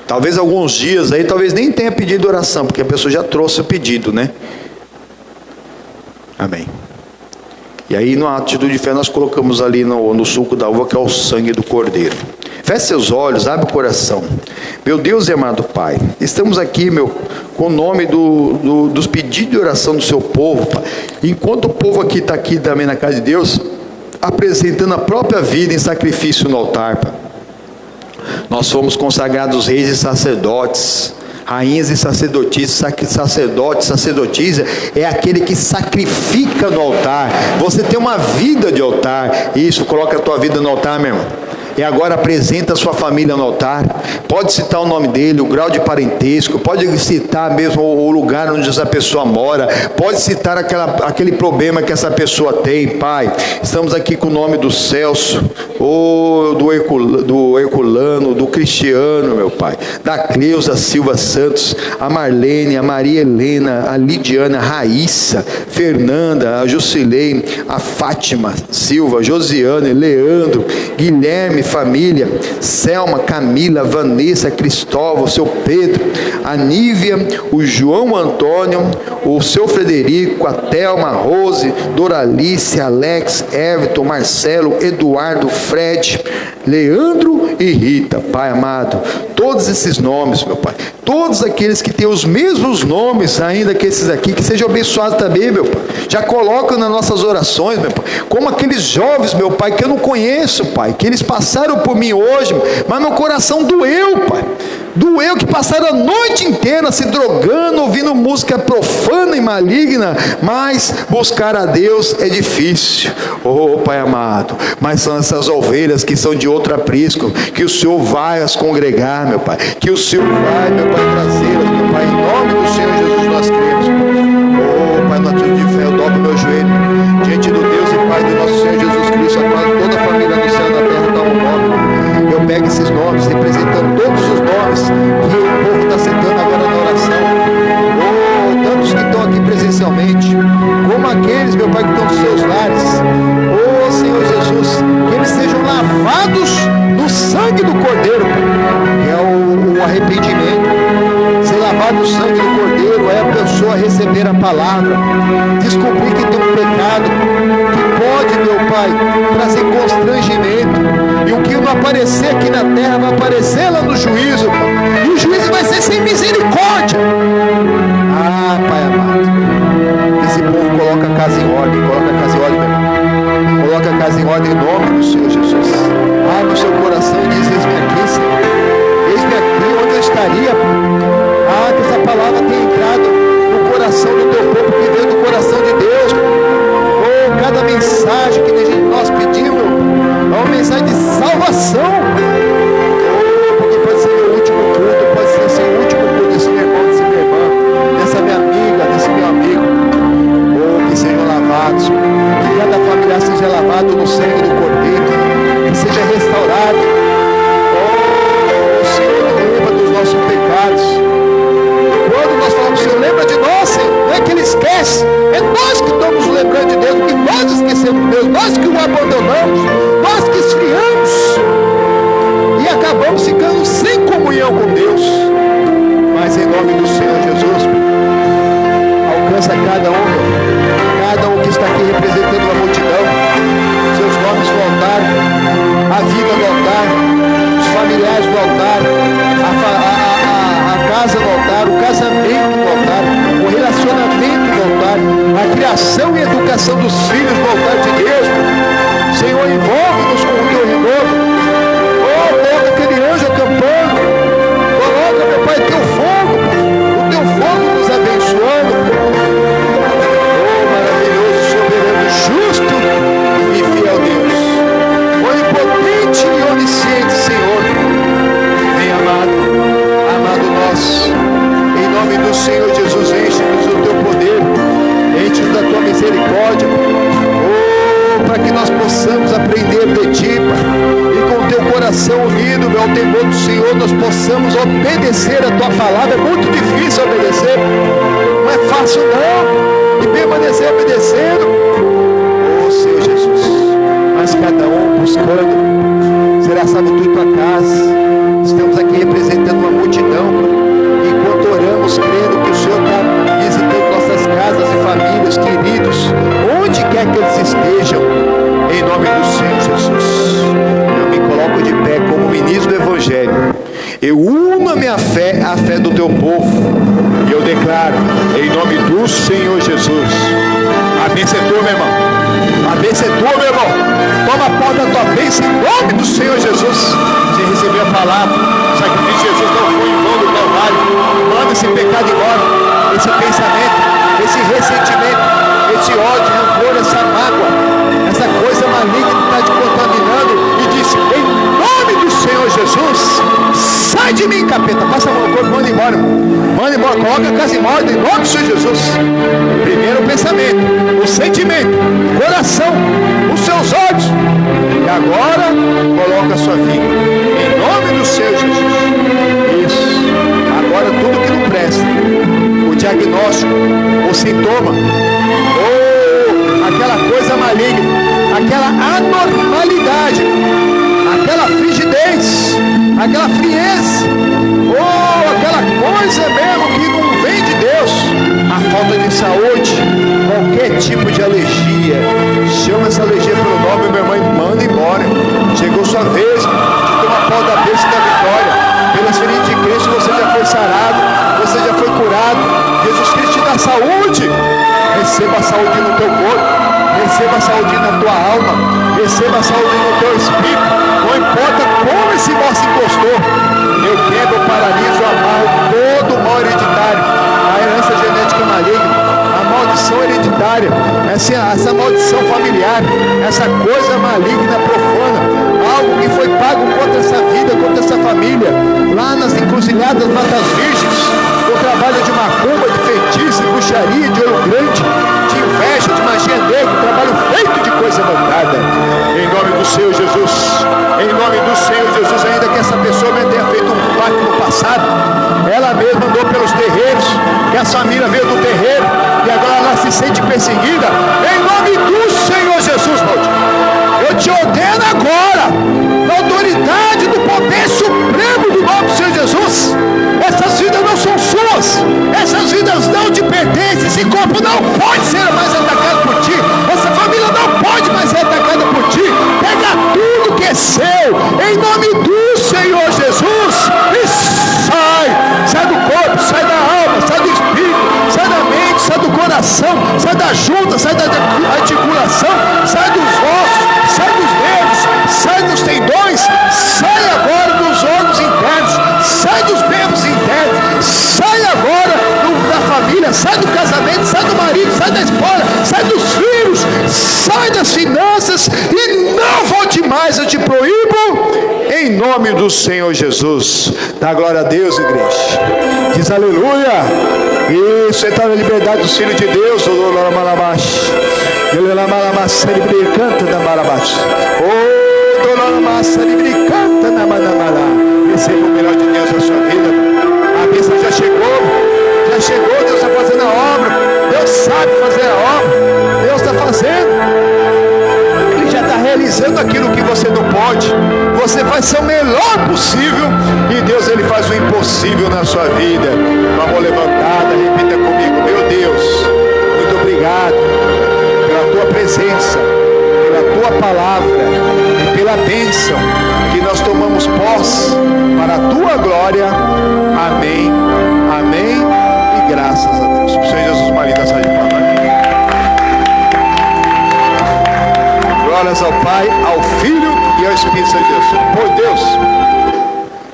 Talvez alguns dias aí, talvez nem tenha pedido de oração, porque a pessoa já trouxe o pedido, né? Amém. E aí, numa atitude de fé, nós colocamos ali no suco da uva, que é o sangue do Cordeiro. Feche seus olhos, abre o coração. Meu Deus e amado Pai, estamos aqui, com o nome dos pedidos de oração do seu povo, Pai. Enquanto o povo aqui está aqui também na casa de Deus, apresentando a própria vida em sacrifício no altar, Pai. Nós fomos consagrados reis e sacerdotes, rainhas e sacerdotisas. Sacerdote, sacerdotisa é aquele que sacrifica no altar. Você tem uma vida de altar. Isso, coloca a tua vida no altar, meu irmão. E agora apresenta a sua família no altar. Pode citar o nome dele, o grau de parentesco, pode citar mesmo o lugar onde essa pessoa mora, pode citar aquele problema que essa pessoa tem. Pai, estamos aqui com o nome do Celso, do Herculano, do Cristiano, meu Pai, da Cleusa Silva Santos, a Marlene, a Maria Helena, a Lidiana, a Raíssa, Fernanda, a Jusilei, a Fátima Silva, Josiane, Leandro, Guilherme, família, Selma, Camila, Vanessa, Cristóvão, o seu Pedro, a Nívia, o João Antônio, o seu Frederico, a Thelma, a Rose, Doralice, Alex, Everton, Marcelo, Eduardo, Fred, Leandro e Rita. Pai amado, todos esses nomes, meu Pai, todos aqueles que têm os mesmos nomes ainda que esses aqui, que sejam abençoados também, meu Pai. Já colocam nas nossas orações, meu Pai, como aqueles jovens, meu Pai, que eu não conheço, Pai, que eles passaram por mim hoje, mas meu coração doeu, Pai. Doeu, que passaram a noite inteira se drogando, ouvindo música profana e maligna, mas buscar a Deus é difícil. Oh, Pai amado, mas são essas ovelhas que são de outro aprisco, que o Senhor vai as congregar, meu Pai, que o Senhor vai, meu Pai, trazê-las, meu Pai, em nome do Senhor Jesus nós cremos. Oh, Pai, na atitude de fé, eu dobro meu joelho diante do Deus e Pai do nosso Senhor Jesus Cristo, a qual toda a família no céu e na terra dá um nome. Eu pego esses nomes, representando todos os nomes que o povo está citando agora na oração. Oh, tantos que estão aqui presencialmente, como aqueles, meu Pai, que estão nos seus lares. Oh, Senhor Jesus, que eles sejam lavados no sangue do Cordeiro, que é o arrependimento. Ser lavado no sangue do Cordeiro é a pessoa receber a palavra, descobrir que tem um pecado que pode, meu Pai, trazer constrangimento. E o que não aparecer aqui na terra vai aparecer lá no juízo, Pai. E o juízo vai ser sem misericórdia. Ah, Pai amado, esse povo coloca a casa em ordem, coloca a casa em ordem, meu irmão. Coloca a casa em ordem em nome do Senhor Jesus. Abre o seu coração e diz: eis-me aqui, Senhor. Eis-me aqui, onde eu estaria, Pai. Ah, que essa palavra tenha entrado no coração do teu povo, que veio do coração de Deus. Oh, cada mensagem que nós pedimos é uma mensagem de salvação. Oh, porque pode ser meu último culto, pode ser assim, o último culto desse meu irmão, dessa minha irmã, dessa minha amiga, desse meu amigo. Oh, que sejam lavados, que cada familiar seja lavado no sangue do Cordeiro, que seja restaurado. Oh, o Senhor não lembra dos nossos pecados. Quando nós falamos: Senhor, lembra de nós, Senhor, não é que Ele esquece, é nós que estamos lembrando de Deus, que nós esquecemos de Deus, nós que o abandonamos, nós que esfriamos e acabamos ficando sem comunhão com Deus. Mas em nome do Senhor Jesus, alcança cada um que está aqui representando a multidão, seus nomes no altar, a vida no altar, os familiares no altar, a casa no altar, o casamento no altar, o relacionamento no altar, a criação e educação dos filhos no altar de Deus. Senhor, envolve-nos com o teu renovo. Oh, coloca aquele anjo acampando. Coloca, meu Pai, teu fogo, o teu fogo nos abençoando. Oh, maravilhoso, soberano, justo e fiel Deus, onipotente e onisciente Senhor. Vem, amado nosso, em nome do Senhor Jesus, enche-nos do teu poder, enche-nos da tua misericórdia. Oh, para que nós possamos aprender de ti, Pai, e com o teu coração unido, meu temor do Senhor, nós possamos obedecer a tua palavra. É muito difícil obedecer, não é fácil não, e permanecer obedecendo. Oh, Senhor Jesus, mas cada um buscando, será salvo tu e tua casa. Estamos aqui representando uma multidão, Pai, enquanto oramos, crendo que o Senhor está visitando nossas casas e famílias, queridos, onde quer que eles estejam. a fé do teu povo. E eu declaro, em nome do Senhor Jesus, a bênção é tua, meu irmão. A bênção é tua, meu irmão. Toma posse da tua bênção em nome do Senhor Jesus. Você recebeu a palavra, o sacrifício de Jesus não foi em vão do Calvário. Manda esse pecado embora, esse pensamento, esse ressentimento, esse ódio, rancor, essa mágoa, essa coisa maligna que está te contaminando, e diz, em nome do Senhor Jesus, sai de mim, capeta. Passa a mão no corpo, manda embora, irmão. Manda embora, coloca a casa em ordem, em nome do Senhor Jesus. Primeiro o pensamento, o sentimento, o coração, os seus olhos. E agora, coloca a sua vida, em nome do Senhor Jesus. Isso. Agora tudo que não presta, o diagnóstico, o sintoma, ou aquela coisa maligna, aquela anormalidade, aquela frigidez, aquela frieza, ou aquela coisa mesmo que não vem de Deus, a falta de saúde, qualquer tipo de alergia, chama essa alergia pelo nome, meu irmão, e manda embora. Chegou sua vez de tomar pau da bênção da vitória. Pelas feridas de Cristo você já foi sarado, você já foi curado. Jesus Cristo te dá saúde. Receba a saúde no teu corpo, receba a saúde na tua alma, receba a saúde no teu espírito. Não importa como esse mal se encostou, eu quebro, paraliso, amarro todo o mal hereditário, a herança genética maligna, a maldição hereditária, essa maldição familiar, essa coisa maligna, profana, algo que foi pago contra essa vida, contra essa família, lá nas encruzilhadas matas virgens, o trabalho de macumba, de feitiço, de bruxaria, de olho grande, de inveja, de magia negra, trabalho feito de coisa mancada. Em nome do Senhor Jesus, em nome do Senhor Jesus, ainda que essa pessoa não tenha feito um pacto no passado, ela mesma andou pelos terreiros, que essa família veio do terreiro, e agora ela se sente perseguida, em nome do Senhor Jesus, eu te ordeno agora, na autoridade do poder supremo do nome do Senhor Jesus, essas vidas não são suas, essas vidas não te pertencem, esse corpo não pode ser mais atacado por ti, essa família não pode mais ser atacada por ti. Pega tudo que é seu, em nome do Senhor Jesus, e sai do corpo, sai da alma, sai do espírito, sai da mente, sai do coração, sai da junta, sai da articulação, sai dos ossos, sai dos dedos, sai dos tendões, sai agora dos órgãos internos, sai dos membros internos, sai agora da família, sai do casamento, sai do marido, sai da esposa, sai dos filhos, sai das finanças e não volte mais, eu te proíbo, em nome do Senhor Jesus. Dá glória a Deus, igreja. Diz aleluia. Isso, está na liberdade dos filhos de Deus. Canta da Barabax. Oh, dona massa, canta na Manamara. Receba o melhor de Deus na sua vida. A bênção já chegou, Deus está fazendo a obra. Deus sabe fazer a obra. Deus está fazendo. Ele já está realizando aquilo que você não pode. Você faz seu melhor possível e Deus, Ele faz o impossível na sua vida. Uma mão levantada, repita comigo: meu Deus, muito obrigado pela tua presença, pela tua palavra e pela bênção que nós tomamos posse para a tua glória. Amém, amém e graças a Deus. Por Senhor Jesus, Maria, sai de palmas. Glórias ao Pai, ao Filho e ao Espírito Santo de Deus. Por Deus,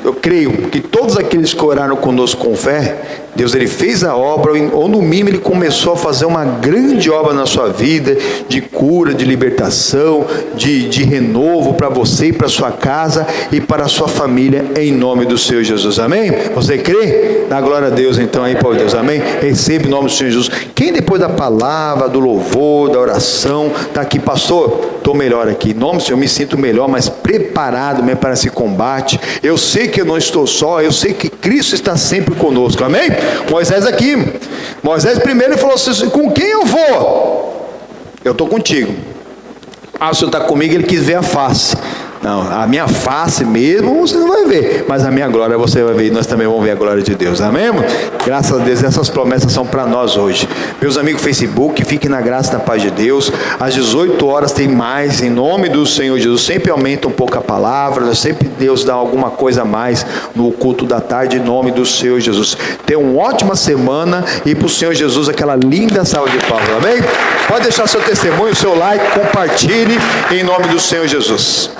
eu creio que todos aqueles que oraram conosco com fé, Deus, Ele fez a obra, ou no mínimo Ele começou a fazer uma grande obra na sua vida, de cura, de libertação, de renovo para você e para sua casa e para a sua família, em nome do Senhor Jesus, amém? Você crê? Dá glória a Deus então aí, por Deus, amém? Recebe em nome do Senhor Jesus. Quem depois da palavra, do louvor, da oração, está aqui, pastor, estou melhor aqui, em nome do Senhor, eu me sinto melhor, mas preparado mesmo para esse combate. Eu sei que eu não estou só, eu sei que Cristo está sempre conosco, amém? Moisés aqui, Moisés primeiro falou assim: com quem eu vou? Eu estou contigo. Ah, o Senhor está comigo, ele quis ver a face. Não, a minha face mesmo você não vai ver, mas a minha glória você vai ver, e nós também vamos ver a glória de Deus, amém, irmão? Graças a Deus, essas promessas são para nós hoje. Meus amigos Facebook, fiquem na graça e na paz de Deus. Às 18 horas tem mais, em nome do Senhor Jesus. Sempre aumenta um pouco a palavra, sempre Deus dá alguma coisa a mais no culto da tarde, em nome do Senhor Jesus. Tenha uma ótima semana e para o Senhor Jesus aquela linda salva de palmas, amém? Pode deixar seu testemunho, seu like, compartilhe em nome do Senhor Jesus.